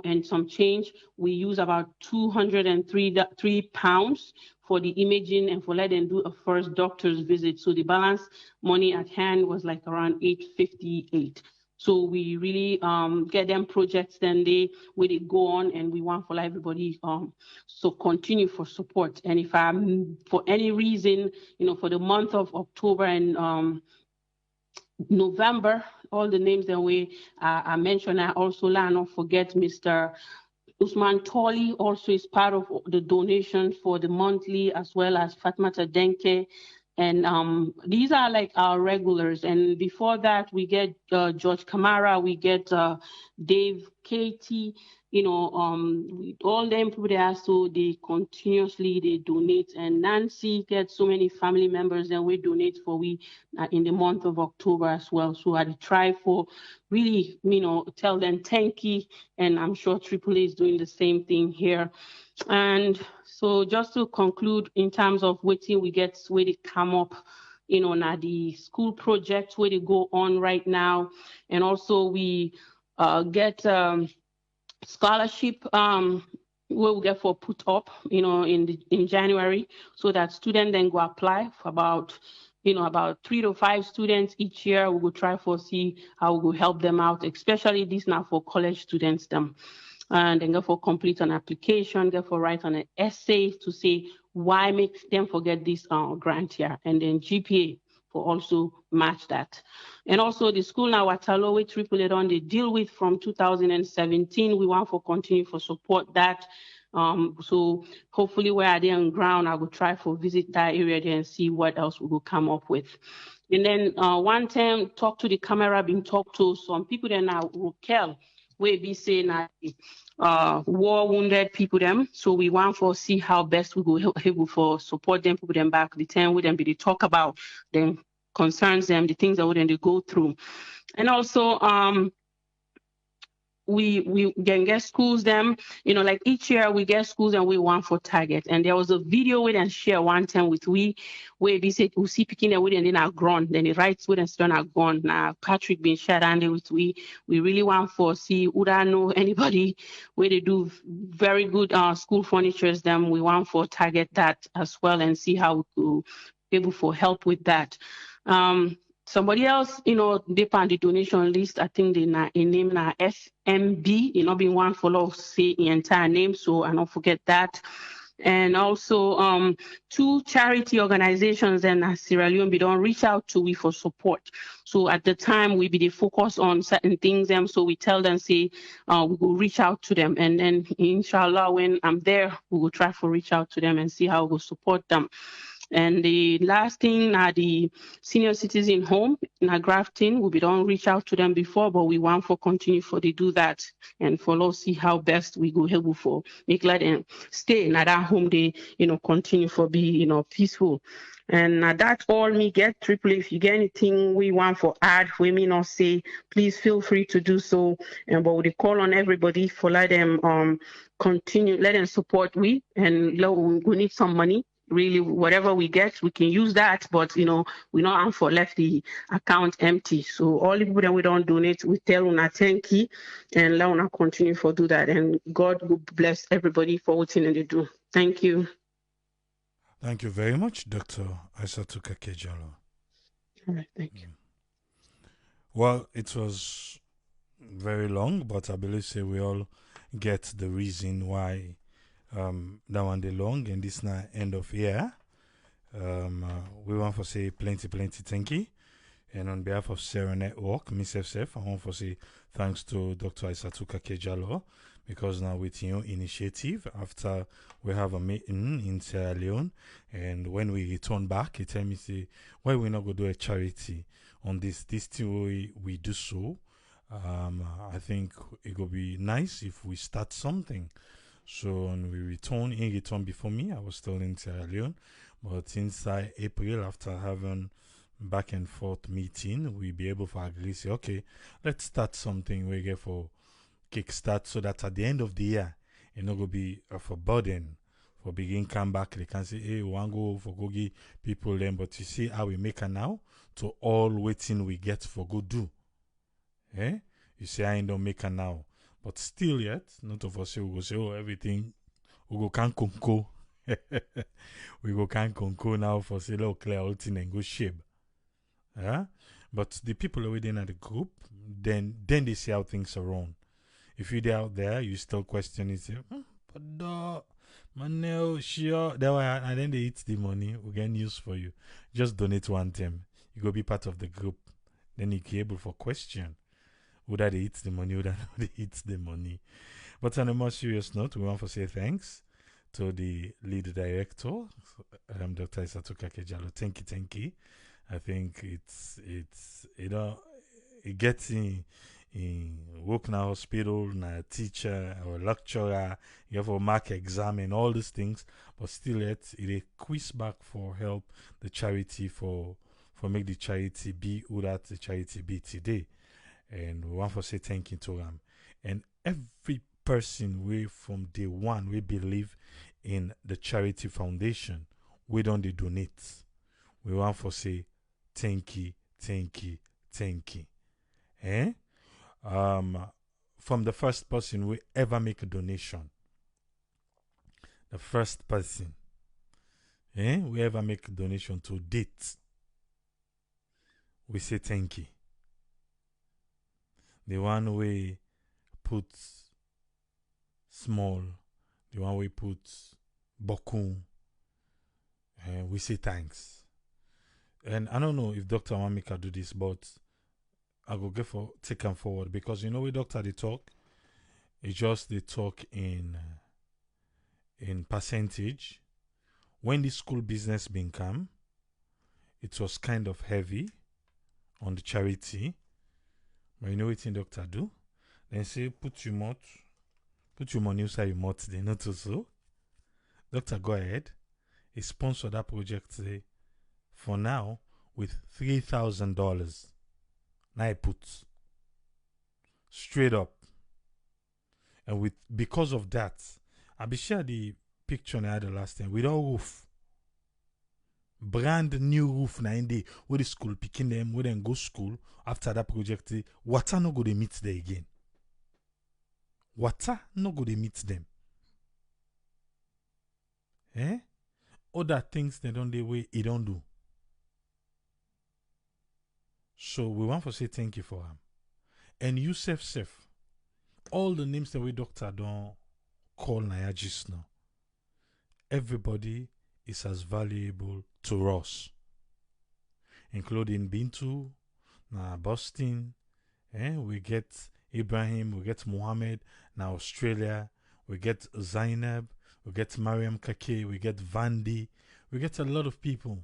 and some change. We use about 203 pounds for the imaging and for letting them do a first doctor's visit. So the balance money at hand was like around $858. So we really get them projects, then they will go on, and we want for everybody so continue for support. And if I'm for any reason, for the month of October and November, all the names that I mentioned, I also not forget Mr. Usman Toli also is part of the donation for the monthly, as well as Fatima Denke. And these are like our regulars. And before that, we get George Kamara, we get Dave Katie, all them people there, so they continuously they donate. And Nancy gets so many family members, and we donate for in the month of October as well. So I try for really, tell them thank you, and I'm sure AAA is doing the same thing here. And so just to conclude, in terms of waiting, we get where they come up, now the school project where they go on right now. And also we get scholarship where we get for put up, in January, so that students then go apply for about 3 to 5 students each year. We will try for see how we will help them out, especially this now for college students them. And then go for complete an application, go for write on an essay to say why make them forget this grant here, and then GPA for also match that. And also the school now at Talowe AAA on they deal with from 2017. We want for continue for support that. So hopefully where are they on ground, I will try for visit that area there and see what else we will come up with. And then one time talk to the camera, been talked to some people that now Rokel, we be saying war wounded people them. So we want for see how best we go able for support them, put them back the time with them, be they talk about them concerns them, the things that wouldn't they go through. And also we can get schools them, like each year we get schools and we want for target. And there was a video we didn't share one time with where they said we see picking them with and then are grown, then the rights with and still are gone. Now Patrick been shared and with we really want for see would I know anybody where they do very good school furnitures them. We want for target that as well and see how we could be able for help with that. Somebody else, they on the donation list, I think they name FMB, being one follow say the entire name, so I don't forget that. And also, two charity organizations in Sierra Leone be don't reach out to we for support. So at the time we be the focus on certain things, so we tell them, say, we will reach out to them, and then inshallah when I'm there, we will try to reach out to them and see how we will support them. And the last thing are the senior citizen home in Grafton. We don't reach out to them before, but we want for continue for they do that and for us see how best we go help for make let them stay in that home. They continue for be peaceful. And that's all me get. Triple, if you get anything we want for add, we may not say, please feel free to do so. And but we call on everybody for let them continue, let them support we, and we need some money. Really, whatever we get, we can use that, but we not for left the account empty. So all the people that we don't donate, we tell una thank you and let una continue for do that. And God will bless everybody for what they do. Thank you. Thank you very much, Dr. Aissatou Kakejalo. All right, thank you. Well, it was very long, but I believe say we all get the reason why that one day long, and this now end of year. We want to say plenty thank you. And on behalf of Sarah Network, myself, I want to say thanks to Dr. Aissatou Kakejalo, because now with your initiative, after we have a meeting in Sierra Leone, and when we return back, he tell me, say, why we not go do a charity on this thing we do so. I think it would be nice if we start something. So when we return before me, I was still in Sierra Leone, but inside April, after having back and forth meeting, we be able to agree, say, okay, let's start something we get for kickstart, so that at the end of the year, it not go be for burden for begin come back. They can say, hey, we want go for go give people them, but you see how we make it now to all waiting we get for go do. Eh? You see, I ain't don't make it now. But still yet, not of us say we go say, oh, everything, we go can conco. We go can conco now for say, look, clear all thing and go shape. Yeah? But the people within the group, then they see how things are wrong. If you're out there, you still question it, say, but no, man, sure. And then they eat the money, we get news for you. Just donate one time. You go be part of the group. Then you can able for question. Whether they eat the money, whether they eat the money. But on a more serious note, we want to say thanks to the lead director, Dr. Aissatou Kakejalo. Thank you. I think it's it gets in work in a hospital, na a teacher or a lecturer, you have a mark exam and all these things, but still it a quiz back for help the charity for make the charity be who that the charity be today. And we want to say thank you to them. And every person we from day one we believe in the charity foundation, we don't donate. We want to say thank you. Eh? From the first person we ever make a donation. The first person we ever make a donation to date. We say thank you. The one we put small, the one we put bokum, we say thanks. And I don't know if Dr. Wamika do this, but I go get for take him forward, because you know we doctor they talk, it's just they talk in percentage. When the school business been come, it was kind of heavy on the charity. But you know what in doctor do? Then say put your money inside your mouth. They not so. Doctor go ahead. He sponsor that project say, for now with $3,000. Now I put straight up. And because of that, I be share the picture I had the last time with our roof. Brand new roof na in the where the school picking them, where then go school after that project. Water no go they meet there again. Water no go they meet them. Other things they don't the way it don't do. So we want to say thank you for him. And you safe. All the names that we doctor don't call Naya just now. everybody is as valuable to us, including Bintu, Boston. We get Ibrahim, we get Muhammad, now Australia, we get Zainab, we get Mariam Kake, we get Vandi, we get a lot of people.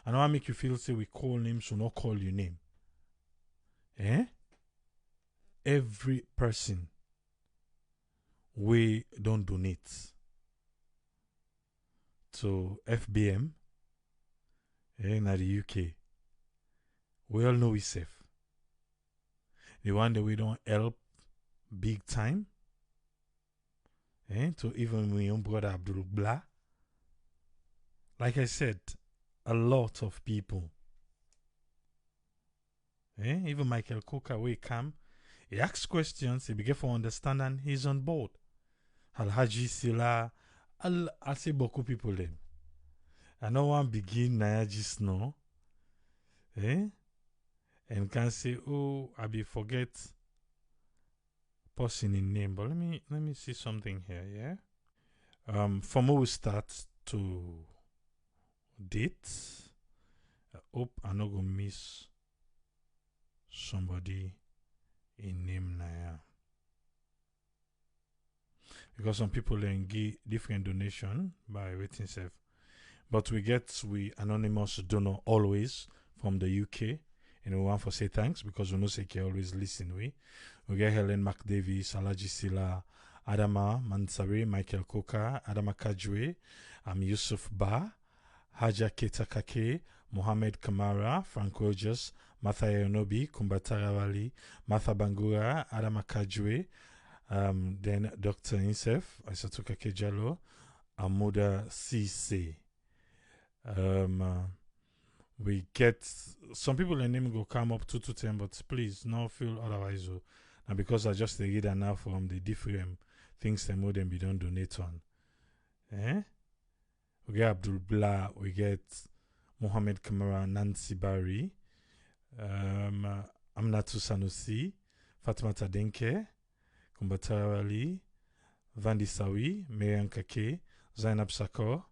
I know I make you feel say we call names, so not call your name. Every person we don't donate to FBM in the UK, we all know we safe. The one that we don't help big time, to even my own brother Abdul Blah. Like I said, a lot of people. Even Michael Coker, we come, he asks questions, he begin for understand, and he's on board. Alhaji Sila, I say beaucoup people them. I know one begin Nayaji Snow, and can say, oh, I be forget person in name. But let me see something here, yeah. From where we start to date, I hope I not gonna miss somebody in name Naya. Because some people then give different donation by waiting self. But we anonymous donor always from the UK. And we want to say thanks because we know say can always listen. We get Helen McDavis, Alaji Sila, Adama Mansari, Michael Koka, Adama Kajwe, Yusuf Ba, Haja Ketakake, Mohamed Kamara, Frank Rogers, Martha Yonobi, Kumbatara Wali, Martha Bangura, Adama Kajwe, then Dr. Insef, Isatuka Kejalo, Amuda Cisse. We get some people in name go come up 2 to 10, but please no feel otherwise. Now because I just read now from the different things that more than be done donate on. We get Abdul Blah, we get Mohamed Kamara, Nancy Barry, Amnatu Sanusi, Fatima Tadenke, Kumbatara Ali, Vandi Sawi, Mariam Kake, Zainab Sakor,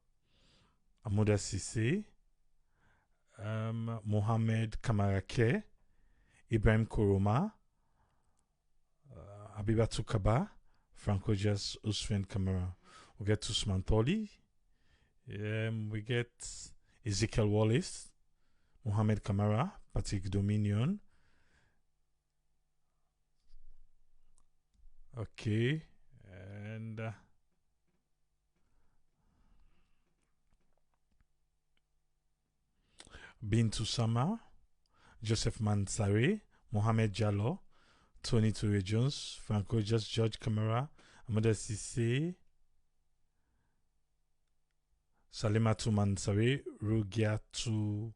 Amuda Sisse, Mohamed Kamarake, Ibrahim Koroma, Abibatu Kaba, Franco Jas Usfen Kamara. We get Usman Toli, we get Ezekiel Wallace, Mohamed Kamara, Patrick Dominion. Okay, and Bintu Sama, Joseph Mansare, Mohamed Jallo, Tony Toure Jones, Franco Just George Kamara, Amada Sisse, Salimatu Mansare, Rugiatu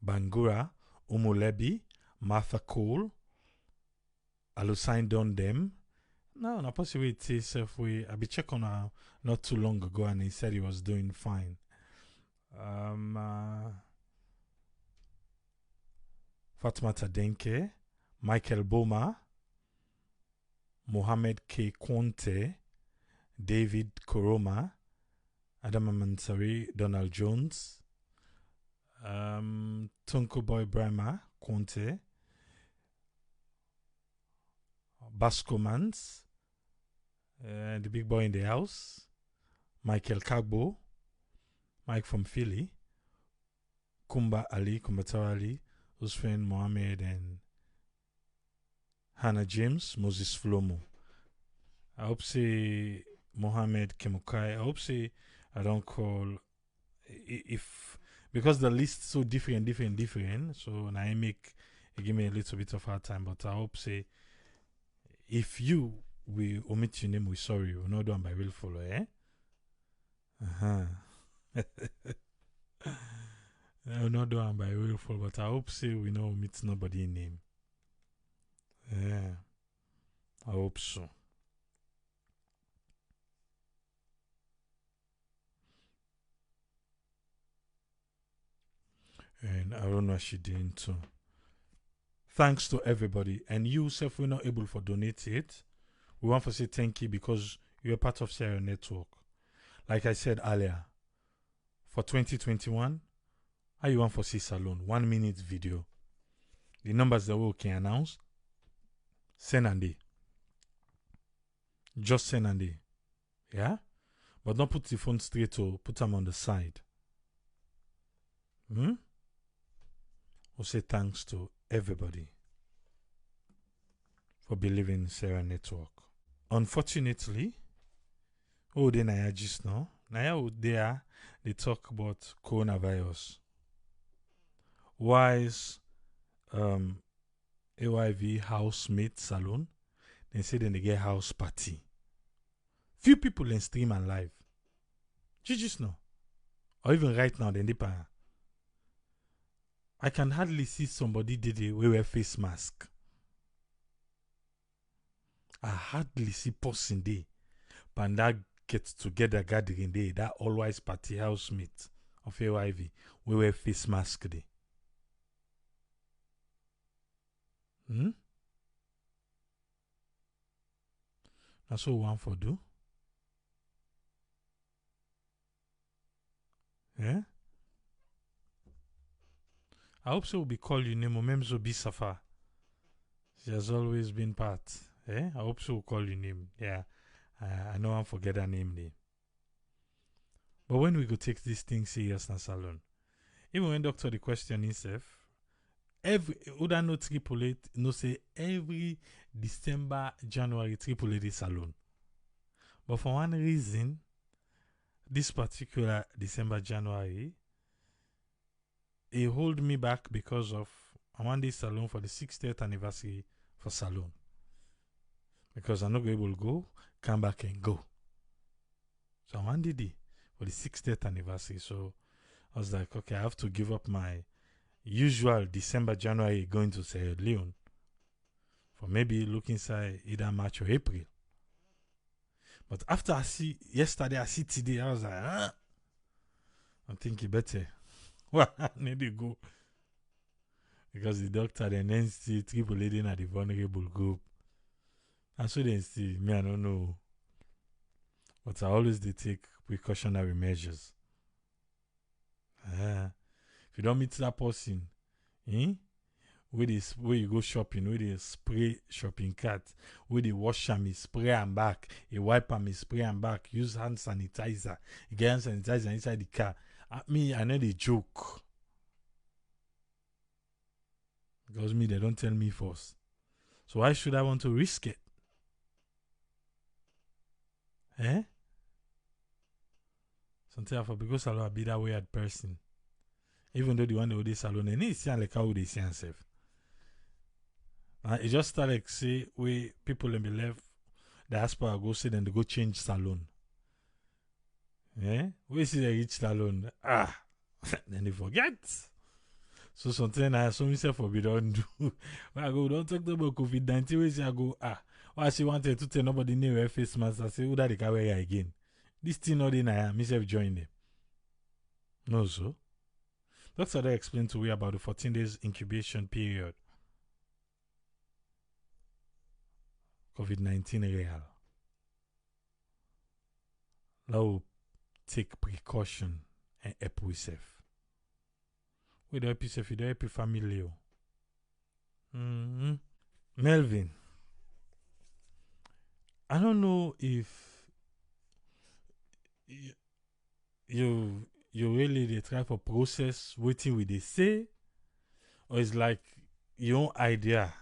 Bangura, Umulebi, Martha Cole, Alusain Dondem. No, not possibly it is if I be check on her not too long ago and he said he was doing fine. Fatma Tadenke, Michael Boma, Mohamed K. Conte, David Koroma, Adama Mansari, Donald Jones, Tunko Boy Brahma, Conte, Basco Mans, the big boy in the house, Michael Kagbo, Mike from Philly, Kumba Ali, Kumbatara Ali, Usman Mohammed, and Hannah James, Moses Flomo. I hope say Mohammed Kemukai. I hope say I don't call if because the list so different. So now I make it give me a little bit of hard time. But I hope say if you we omit your name, we sorry. We're not done by will follow, We're not done by will follow, but I hope say we know omit nobody name. I hope so. And I don't know what she did too. Thanks to everybody. And you, if we're not able to donate it, we want to say thank you because you're part of Sarah Network. Like I said earlier, for 2021, how you want for see salon? 1 minute video. The numbers that we can announce, send and day. Just send and day. Yeah? But don't put the phone straight to put them on the side. We'll say thanks to everybody for believing in Sarah Network. Unfortunately, they Naya just now. Naya there they talk about coronavirus. Why is AYV housemate salon? They say then they get house party. Few people in stream and live. Just now. Or even right now, then they I can hardly see somebody did it wear face mask. I hardly see person day. But that get together gathering day, that always party housemate of AYV, we wear face mask day. That's what we want for do. Yeah? I hope so will be called you name Memzo B Safa. She has always been part. Eh? I hope so will call you name. Yeah. I know I forget her name there. But when we go take this thing serious na salon, even when doctor the question himself, every Uda no 888 no say every December, January 888 salon. But for one reason, this particular December, January, it hold me back because of I want this salon for the 60th anniversary for salon. Because I'm not able to go, come back and go. So I wanted it for the 60th anniversary. So I was like, okay, I have to give up my usual December, January going to say Leone for maybe look inside either March or April. But after I see yesterday, I see today, I was like, I'm thinking better. Well, I need to go. Because the doctor then see triple lady in the vulnerable group. And so they see me, I don't know. But I always they take precautionary measures. If you don't meet that person, where you go shopping, where they spray shopping cart, where they wash them, spray and back, you wipe them, spray and back, use hand sanitizer, you get hand sanitizer inside the car. At me, I know they joke. Because me, they don't tell me first. So why should I want to risk it? Sometimes for because I'll be that weird person. Even though the one who they salon, and it's like how they see themselves. It just start like say we people in the left diaspora go say then they go change salon. We see they reach salon. Then they forget. So something I saw myself for we don't do. When I go, don't talk about COVID-19. We say I go, why she wanted to tell nobody new wear face mask. I say, who that they can wear again? This thing not in I myself join them. No, so. Doctor they explained to me about the 14 days incubation period. COVID-19 real. Now take precaution and help we safe. We don't help yourself, you don't help your family. Melvin, I don't know if you really they try for process waiting with they say, or it's like your own idea.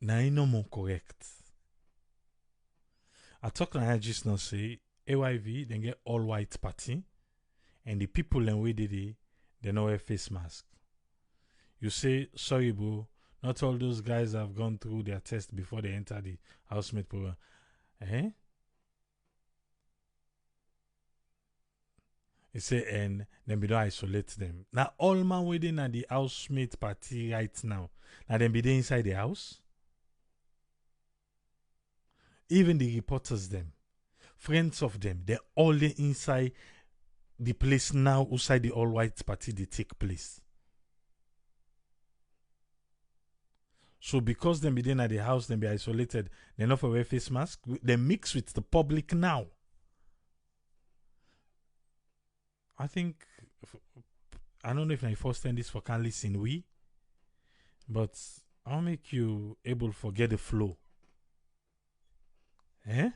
Now you know more correct. I talk like I just now say AYV then get all white party. And the people in way they don't wear face mask. You say, sorry, bro, not all those guys have gone through their test before they enter the housemate program. You say, and then we don't isolate them. Now, all man waiting at the housemate party right now. Now, then be there inside the house. Even the reporters, them, friends of them, they're all there inside the place now outside the all-white party they take place. So because them be there at the house, them be isolated, they not for wear face mask, they mix with the public now. I think I don't know if I first time this for can listen we, but I'll make you able to forget the flow. Eh?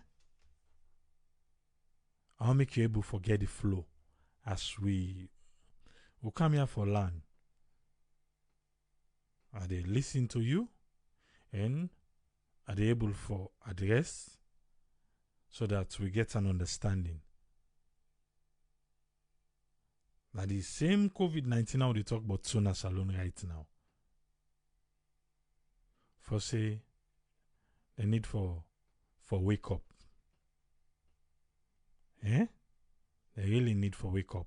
I'll make you able to forget the flow as we will come here for learn. Are they listen to you and are they able for address so that we get an understanding? Now the same COVID-19 now they talk about Tuna Salon right now. For say the need for wake up. Eh? They really need for wake up.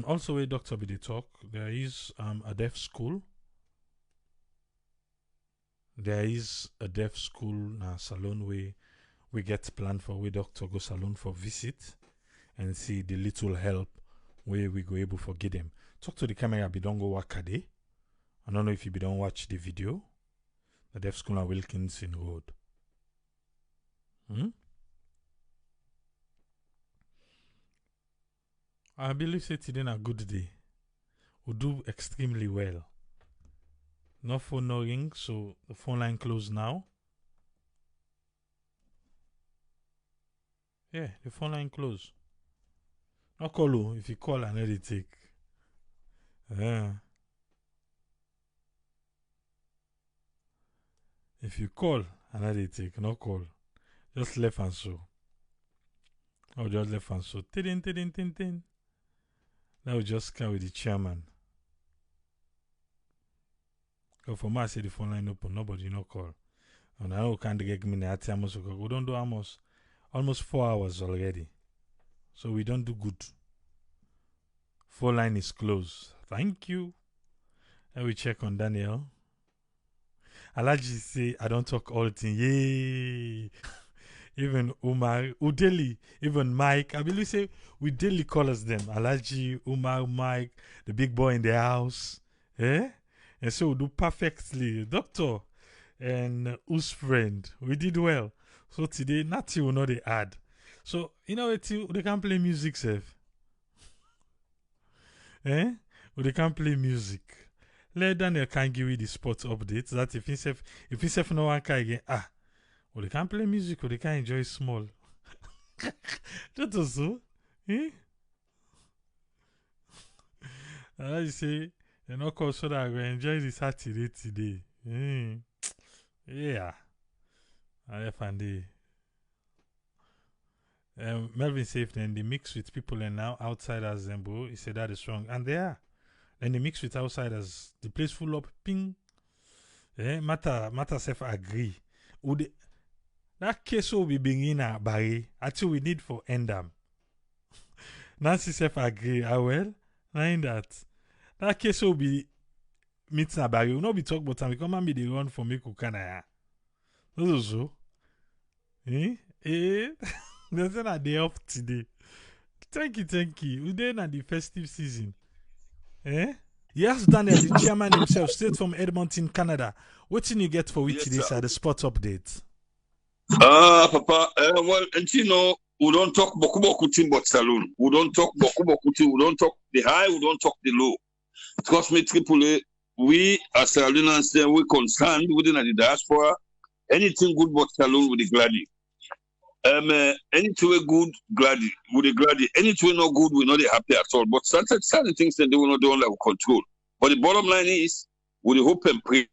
Also, a doctor be the talk. There is a deaf school. There is a deaf school na salon where we get planned for we doctor go salon for visit and see the little help where we go able for get them. Talk to the camera be don't go work a day. I don't know if you be don't watch the video. The deaf school at Wilkinson Road. I believe say today a good day. We do extremely well. No phone, no ring, so the phone line closed now. Yeah, the phone line closed. No call you. If you call, I know they take. If you call, I know they take. No call. Just left and so. Oh, just left and so. Tin, tin, tin, tin. That will just come with the chairman. Because for me, I say the phone line open, nobody no call. And I know can't get me at almost. We don't do almost 4 hours already. So we don't do good. Phone line is closed. Thank you. And we check on Daniel. Alaji say I don't talk all the thing. Yay. Even Umar, Udeli, even Mike. I believe say we daily call us them. Alaji, Umar, Mike, the big boy in the house. Eh? And so we do perfectly. Doctor and whose friend. We did well. So today, nothing will not they add. So, you know, they can play music, safe. Eh? They can play music. Let Daniel can give you the sports updates. That if himself no one can again, well, they can play music or they can enjoy small. That also. Eh? I say, you know, cause so that I will enjoy this Saturday today. Yeah. I find the Melvin said then they mix with people and now outsiders and bro. He said that is wrong. And they are. Then they mix with outsiders. The place full up ping. Matter self agree. That case will be being a Barry. Actually we need for Endam. Nancy self agree. Well, nine that. That case will be meeting a Barry. We'll not be talking about time. We come and be the run for me kukana. Those so. There's a day off today. Thank you. We're then at the festive season. Yes, Daniel, the chairman himself, straight from Edmonton, Canada. What can you get for which today, sir? The sports update. Papa, well, and you know, we don't talk boku team but saloon. We don't talk boku team. We don't talk the high, we don't talk the low. Because me triple we as Saloonians, we concerned within the diaspora. Anything good but saloon with the gladi. Anything good, gladi with the gladi. Anything not good, we're not happy at all. But certain things that they will not do under control. But the bottom line is, we hope and pray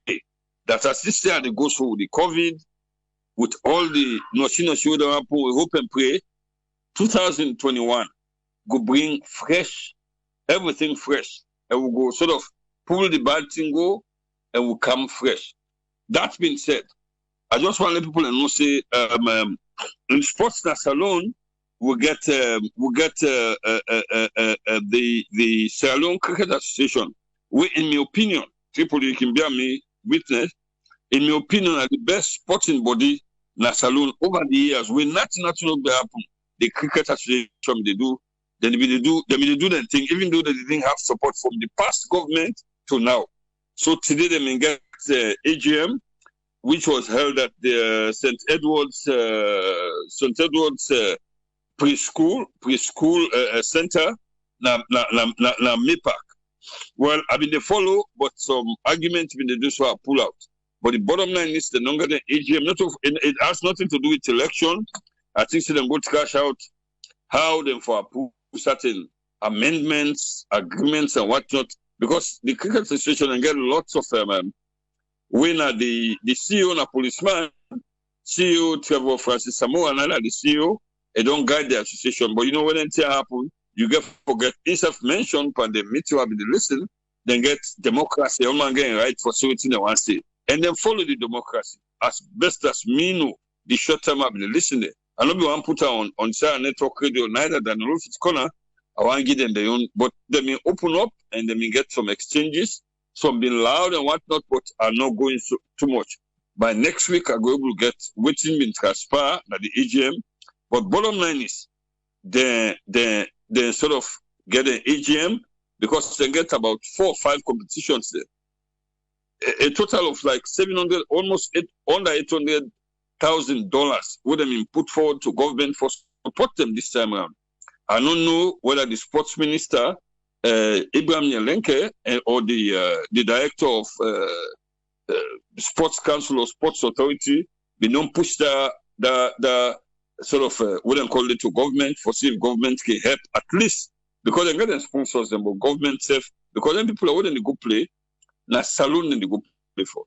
that as this year they go through with the COVID, with all the notion show that happen, we hope and pray 2021 go bring fresh, everything fresh, and we'll go sort of pull the bad thing go, and we'll come fresh. That being said, I just want to let people know say in sports alone, we get the Sierra Leone Cricket Association. We, in my opinion, people you can bear me witness. In my opinion, are the best sporting body in Saloon over the years. We nothing be happen. The Cricket Association they do that thing, even though they didn't have support from the past government to now. So today they may get AGM. which was held at the St. Edward's preschool center na Mipak. Well, I've been the follow, but some arguments been the do so I pull out. But the bottom line is the longer than AGM, it has nothing to do with election. I think so them go trash out how them for approve certain amendments, agreements, and whatnot. Because the cricket association and get lots of when the CEO na policeman, CEO Trevor Francis Samoa, and the CEO, they don't guide the association. But you know when anything happen, you get forget instead of mention but the meeting will be the listen, then get democracy, all man getting right for something they want to say. And then follow the democracy as best as me know the short term I've been listening. I know we want to put her on Sarah Network Radio neither than Rufus Corner. I want to give them their own, but they may open up and they may get some exchanges, some being loud and whatnot, but are not going too much. By next week, I go able to get waiting been transfer at the AGM. But bottom line is they sort of get an AGM because they get about 4 or 5 competitions there. A total of like almost under $800,000 would have been put forward to government for support them this time around. I don't know whether the sports minister, Ibrahim Nyelenke, or the director of Sports Council or Sports Authority, they don't push the sort of, wouldn't call it to government for see if government can help at least, because they get them sponsors them, but government safe, because then people are wouldn't go play. Na saloon and they go play for.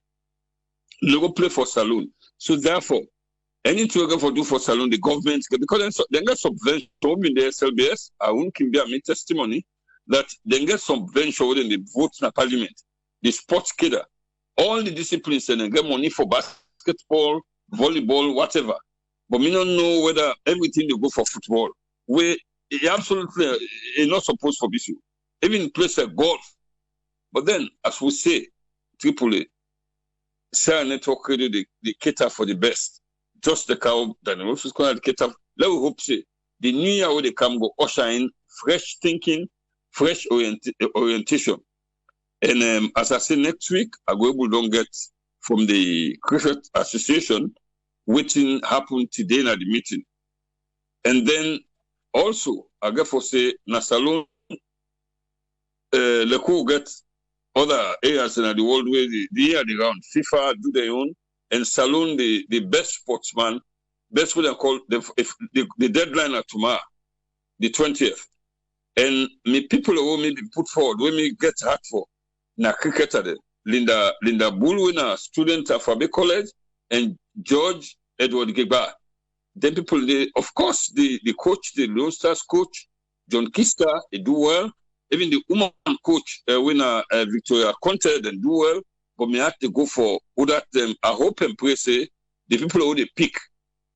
They go play for saloon. So therefore, anything we go for do for saloon, the government, because they get subvention in the SLBS, I won't give me testimony that they get subvention within the votes in the parliament, the sports kidder, all the disciplines, and they get money for basketball, volleyball, whatever. But we don't know whether everything they go for football. We absolutely are not supposed for this. Even place like golf. But then, as we say, AAA, Sarah Network Radio, they cater for the best. Just the cow, that is going to cater. Let me hope say the new year where they come go usher in fresh thinking, fresh orientation. And as I say next week, I go able to get from the Cricket Association waiting happen today at the meeting. And then also, I get for say Nasalon le cool get other areas in the world where the year around FIFA do their own and Salon the best sportsman, best what they call the deadline at tomorrow, the 20th. And me people who may be put forward, when me get hard for na cricketer Linda Bull, student at Fabi College, and George Edward Geba. Then people, of course, the coach, the Lone Stars coach, John Kister, they do well. Even the woman coach, winner Victoria Conte, they do well. But me have to go for that. I hope and pray say the people who they pick,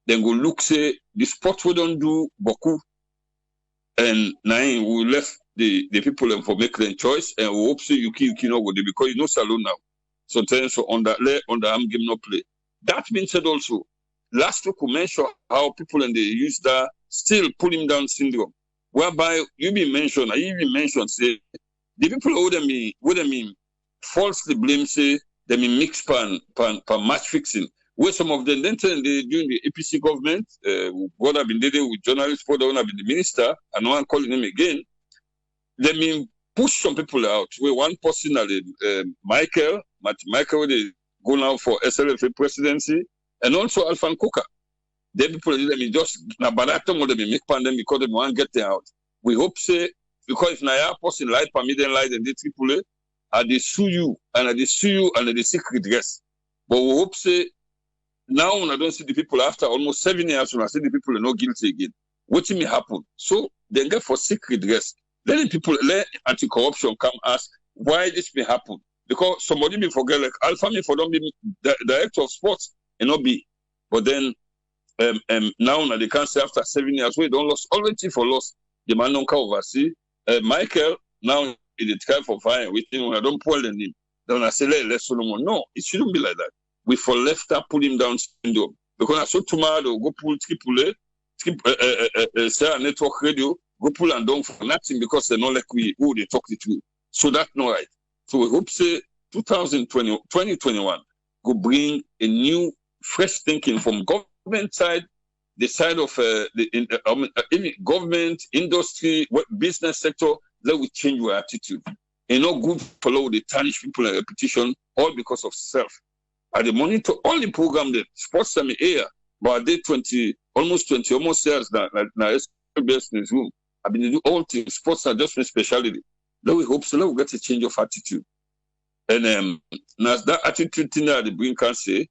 then go look say the sport we don't do beaucoup, and now we left the people for make their choice, and we hope say you know go there because you know Salon now. Sometimes so on the arm game no play. That being said also, last week we mentioned how people and they use that still pull him down syndrome, whereby you even mentioned say the people who they mean falsely blame say they mean mix pan match fixing. Where some of them then during the APC government, what I've been dealing with journalists, what I've been the minister, and no one calling him again. They mean push some people out. Where one person, Michael, they go now for SLFA presidency, and also Alphan Coca. They people let me just na badatom or they make pandemic because they want to get them out. We hope say because if na person light per million light and they triple and they sue you and they seek redress. But we hope say now when I don't see the people after almost 7 years when I see the people are not guilty again. What may happen? So they get for seek redress. Let anti-corruption come ask why this may happen. Because somebody may forget, like Alpha may for don't be director of sports and not be. But then now they can't say after 7 years, we don't lost already for loss. The man don't come oversee. Michael now is try for fire waiting when I don't pull the name. Then I say let's Solomon. No, it shouldn't be like that. We for left that pull him down syndrome. Because I saw tomorrow they'll go pull triple Sarah Network Radio, go pull and down for nothing because they're not like they talk the truth. So that's not right. So we hope say 2021, could bring a new, fresh thinking from government side, the side of the government, industry, business sector, that will change your attitude. And not good follow the tarnish people and repetition, all because of self. At the monitor, all the program, the sports semi air, but they almost 20 years now best in this room. I've been doing all things, sports are just my specialty. Then we hope so that we get a change of attitude. And now that attitude thing that the bring can say,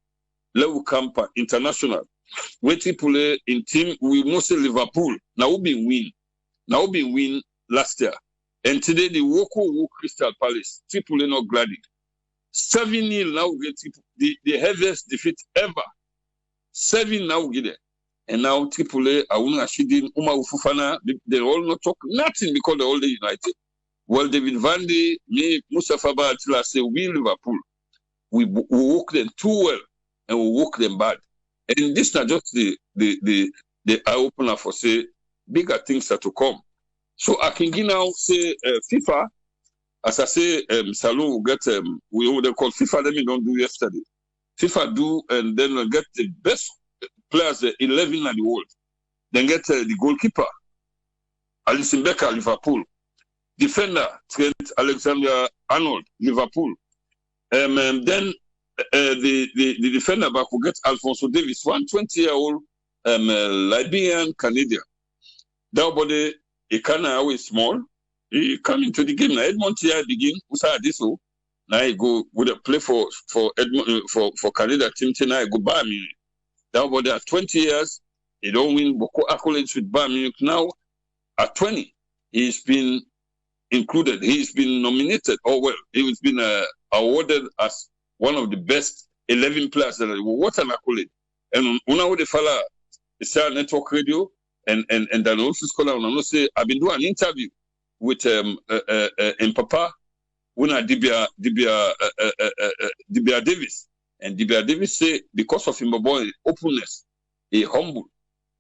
let we come international. We play in team, we mostly Liverpool. Now we been win last year. And today the Woko Crystal Palace, Triple not glad. 7-0 now we get the heaviest defeat ever. 7 now we get it. And now Triple Auna Shidin, Uma Ufufana, they all not talk nothing because they're all the United. Well, David Van de, me, Mustafa Atila say we Liverpool. We work them too well and we work them bad. And this is not just the eye opener for say bigger things are to come. So I can now say FIFA, as I say, Salon will get we would call FIFA. Let me don't do yesterday. FIFA do and then get the best players 11 in the world. Then get the goalkeeper, Alisson Becker, Liverpool. Defender, Trent Alexander-Arnold, Liverpool. Then the defender back will get Alphonso Davies, 120-year-old Liberian Canadian. That body, he can always small. He come into the game. Now Edmond here begin. Usa Adiso. Now he go with a play for Edmond for Canada team. Now he go Bayern Munich. That body at 20 years, he don't win Boko accolades with Bayern Munich. Now at 20, he's been included. He's been nominated. He's been awarded as one of the best 11 players. What an accolade! And una the fella, it's a network radio, and then also scholar. And I say I've been doing an interview with Papa, when Dibia Davis, and Dibia Davis say because of him, openness, he humble,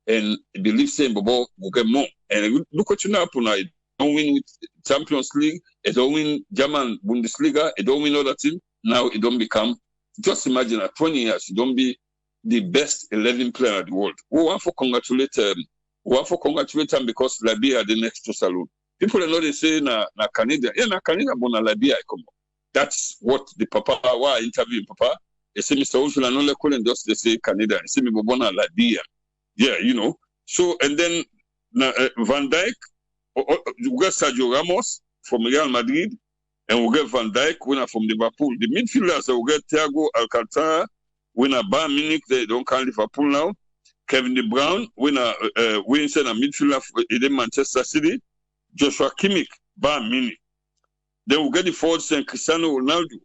and he believes saying Bobo will get more. And look what you now put now. Don't win with Champions League, it don't win German Bundesliga, it don't win other team. Now it don't become, just imagine at 20 years, you don't be the best 11 player in the world. We want to congratulate them because Liberia the next to Salon. People are not they say na Canada. Yeah, na Canada but na Liberia come. That's what the Papa why interviewing Papa. They say Mr. Ursula no call and just they say Canada. They say me Bobona Liberia. Yeah, you know. So and then Van Dijk. We get Sergio Ramos from Real Madrid, and we get Van Dijk, winner from Liverpool. The midfielders, we get Thiago Alcantara, winner Bayern Munich, they don't count Liverpool now. Kevin De Bruyne, winner Winston, a midfielder in Manchester City. Joshua Kimmich, Bayern Munich. Then we get the forwards and Cristiano Ronaldo,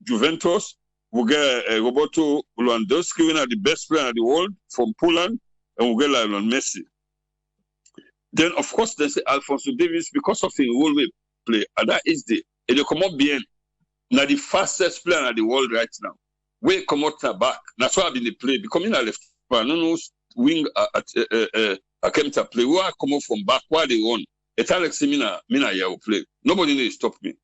Juventus. We get Roberto Lewandowski, winner the best player in the world from Poland, and we get Lionel Messi. Then, of course, they say Alphonso Davies, because of his role we play, and that is they come up behind. Now, the fastest player in the world right now. We come out back. That's why I've been the play. Becoming a left back, no wing I came to play. Where I come out from back, where they run. It's Alex Mina here will play. Nobody need to stop me.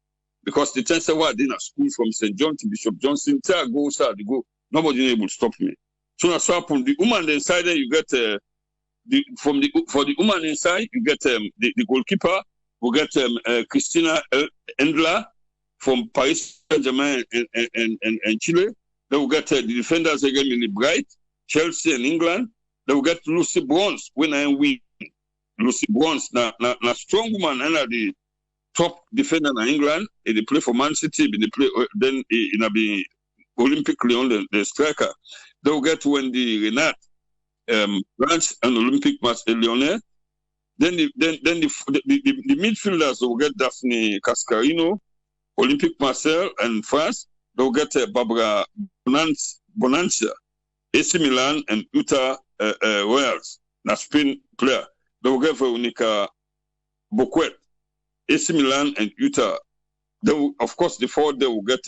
Because the chance where I did at school from St. John to Bishop Johnson, till I go, sir, to go. Nobody able to stop me. So that's what happened. The woman inside there, you get for the woman inside, you get the goalkeeper. We get Christina Endler from Paris Saint-Germain and Chile. Then we get the defenders again in the Bright, Chelsea and England. Then we get Lucy Bronze, when I win. Lucy Bronze, na strong woman, and the top defender in England. They play for Man City, they play then in the Olympic Leone, the striker. Then we get Wendy Renat. France and Olympic Leone. Then the midfielders will get Daphne Cascarino, Olympic Marseille and France. They'll get Barbara Bonancia, AC Milan and Utah Royals, na Spain player. They'll get Veronica Boquet, AC Milan and Utah. They will, of course, the forward they will get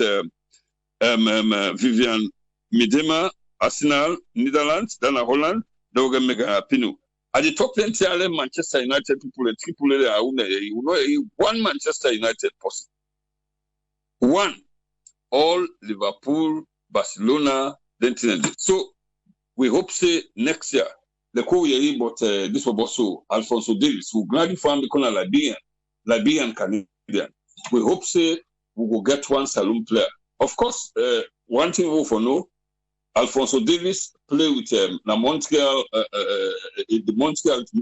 Vivian Miedema, Arsenal, Netherlands, then Holland. They will get Megan Pino. At the top 10 tier, Manchester United people and triple one Manchester United person. One, all Liverpool, Barcelona, then so we hope say next year the co-year but this was also Alfonso Davis who gladly found the Liberian Canadian. We hope say we will get one saloon player. Of course, one thing we for know, Alfonso Davis play with Montreal,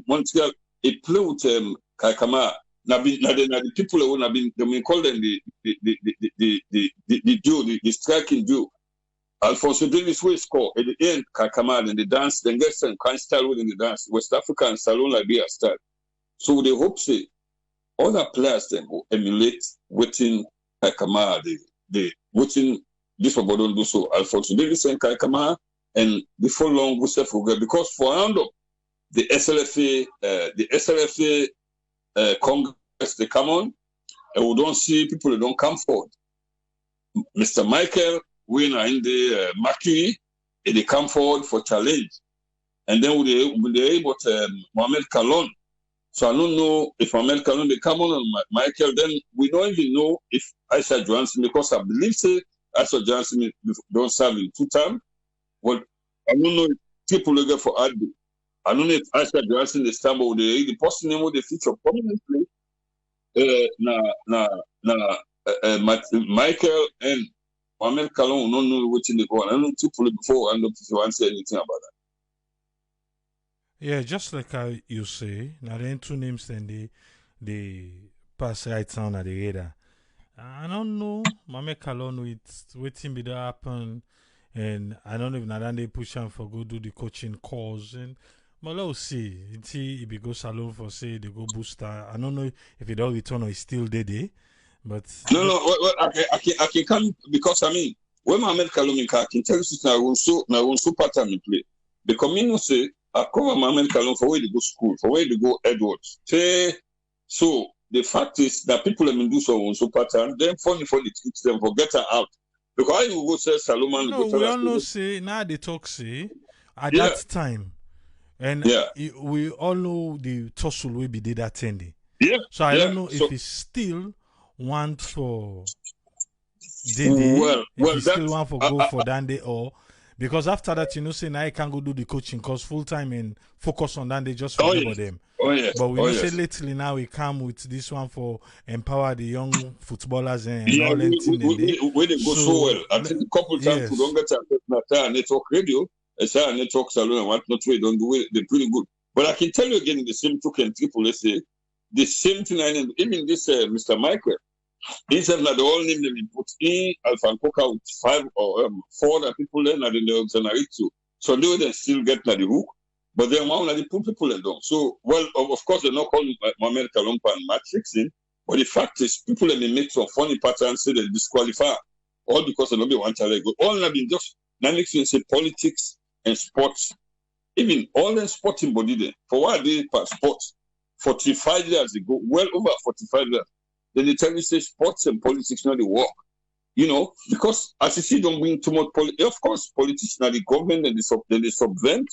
Montreal. He play with Kaikama. Now the people who have been, they call them the duo, the striking duo. Alfonso Davis will score at the end, Kaikama, and the dance, then get some kind style within the dance, West African Salon Liberia style. So they hope say other players then will emulate within Kaikama, the within this one don't do so. Alfonso Davis and Kaikama, and before long we say forget because for round up the SLFA Congress they come on, and we don't see people that don't come forward. Mr. Michael winner in the Mercury, and they come forward for challenge, and then will they able to Mohamed Kalon. So I don't know if Mohamed Kalon they come on Michael. Then we don't even know if Aisha Johansson, because I believe say Aisha Johansson don't serve in 2 terms. Well, I don't know if people look for Adby. I don't know if Aisha Johansson is time, but the person name will they feature prominently. Michael and Mohamed Kalon don't know what they go on. I don't know people before and if you want to say anything about that. Yeah, just like how you say, now then 2 names then they pass right down at the radar. I don't know, Mohamed Kalon with waiting be that happen, and I don't know if now they push him for go do the coaching course, and but let's see. If he go salon for say they go booster. I don't know if he don't return or he's still there, but no, I can come because I mean when Mohamed Kalon I can tell you now so pattern in play because me no say I cover Mohamed Kalon for where they go school, for where they go Edwards. So the fact is that people have been do so pattern, then funny tricks them for get her out. Because I will go say Salomon. No, we all know say now they talk say at that time. And we all know the tussle will be did that 10 day. Yeah. So I don't know if he still want for Dede, if he still want for go for Dande or because after that, you know, say now I can go do the coaching because full time and focus on Dande just for them. Oh yes. But we say lately now we come with this one for empower the young footballers and all that thing. Where they go so well. I think a couple times we don't get a network radio. A network salon and what not we don't do it, they're pretty good. But I can tell you again, the same token, triple, let's say, the same thing, even this Mr. Michael, he said that the whole name they put in Alpha and Coca with 5 or 4 other people then and then they generate too. So they will still get the hook, but then one they put people in down. So, well, of course, they're not calling Mohamed Kalompa and match fixing, but the fact is, people in the make some funny patterns say they disqualify, all because they don't be one challenge. All have been just, now makes me say politics and sports, even all the sporting body there. For what they sports, 45 years ago, well over 45 years, then they tell you say sports and politics not the work. You know, because as you see, don't bring too much politics. Of course, politics now the government and they subvent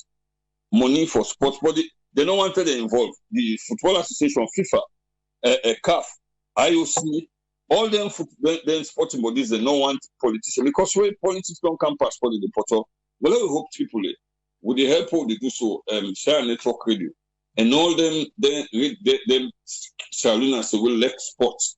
money for sports, but they don't want to involve the Football Association, FIFA, CAF, IOC, all them sporting bodies. They don't want politicians because when politics don't come past for the portal. Well, I hope people with the help of the do so, share network radio, and all them Salinas will let sports.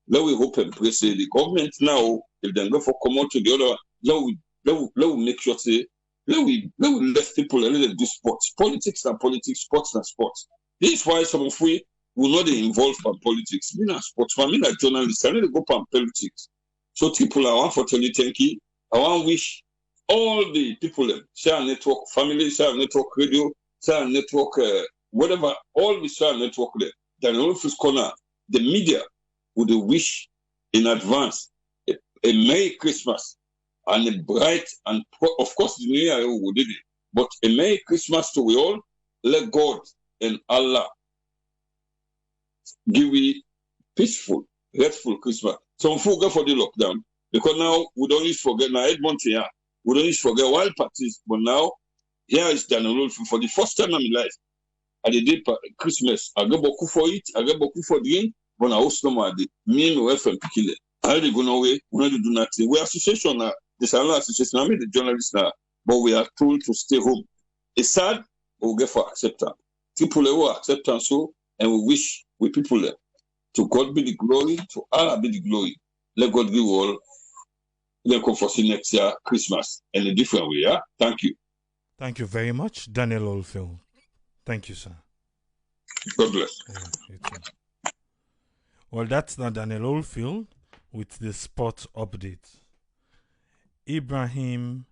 Let we hope and pray say the government now, if they go for come out to the other, let we make sure say let we let people let them do sports. Politics and politics, sports and sports. This is why some of we will not involve in politics. Me na sports, me na journalist. I need to go for politics. So people I want for tell you thank you. I want wish all the people, share network family, share network radio, share network whatever, all the share network there. Then in office corner, the media would wish in advance a Merry Christmas and a bright and of course the New Year we did it, but a Merry Christmas to we all. Let God and Allah give we peaceful, restful Christmas. Some folk go for the lockdown because now we don't need to forget now Edmonton here. We don't need to forget wild parties, but now here is Daniel for the first time in my life. At the day Christmas, I get beaucoup for it, I get beaucoup for drink, but I also know me and my wife and Pikile. I already go away, we don't do nothing. We association This is another situation. I mean, the journalists now, but we are told to stay home. It's sad, but we'll get for acceptance. People will acceptance so, and we wish we people there. To God be the glory, to Allah be the glory. Let God give all. Let go for next year, Christmas, in a different way. Yeah? Thank you. Thank you very much, Daniel Oldfield. Thank you, sir. God bless. Yeah, you too. Well, that's not Daniel Oldfield with the sport update. Ibrahim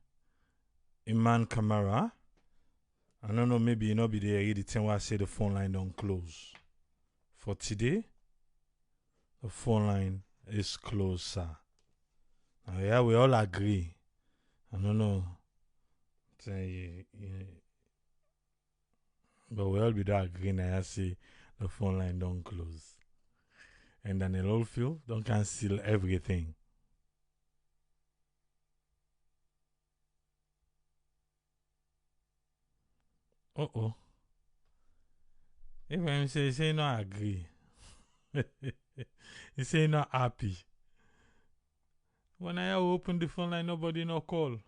Iman Kamara. I don't know, maybe you know be there. The time where I say the phone line don't close. For today, the phone line is closed, sir. Yeah, we all agree. I don't know. But we all be there agreeing. I see the phone line don't close. And Daniel Oldfield don't cancel everything. Uh-oh. If he say not agree. He say not happy. When I open the phone line, nobody no call.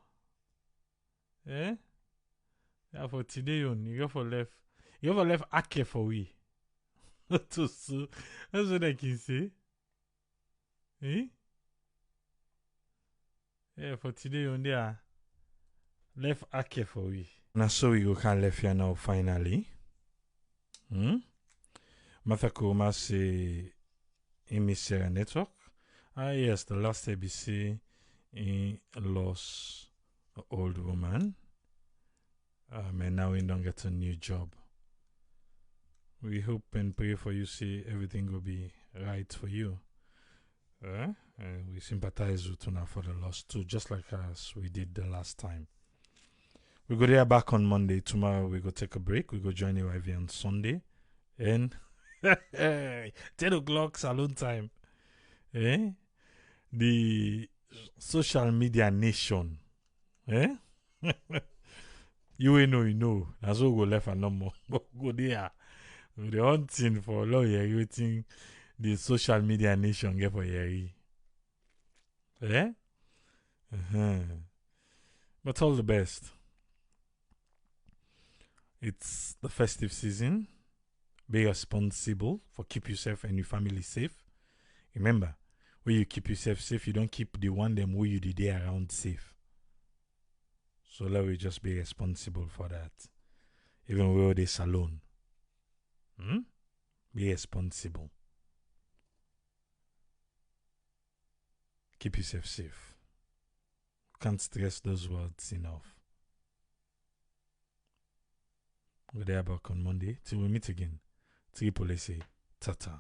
Eh? Yeah, for today, you go for left. You go for left Ake for we. That's what I can say. Eh? Yeah, for today, on there. Left Ake for we. Now, so we go can left here now, finally. Martha Koroma say Emissaire Network. Ah, yes, the last ABC lost an old woman. And now we don't get a new job. We hope and pray for you, see everything will be right for you. And we sympathize with you now for the loss too, just like as we did the last time. We go there back on Monday. Tomorrow we go take a break. We go join AYV on Sunday. And 10 o'clock saloon time. Eh? The social media nation. Eh? You know. That's what we go left and no more. Go there. The hunting for lawyer, waiting the social media nation get for Yeri. Eh? But all the best. It's the festive season. Be responsible for keep yourself and your family safe. Remember, when you keep yourself safe, you don't keep the one them who you did there around safe. So let we just be responsible for that. Even where they alone. Be responsible. Keep yourself safe. Can't stress those words enough. We'll be back on Monday till we meet again. Triple SA. Ta-ta.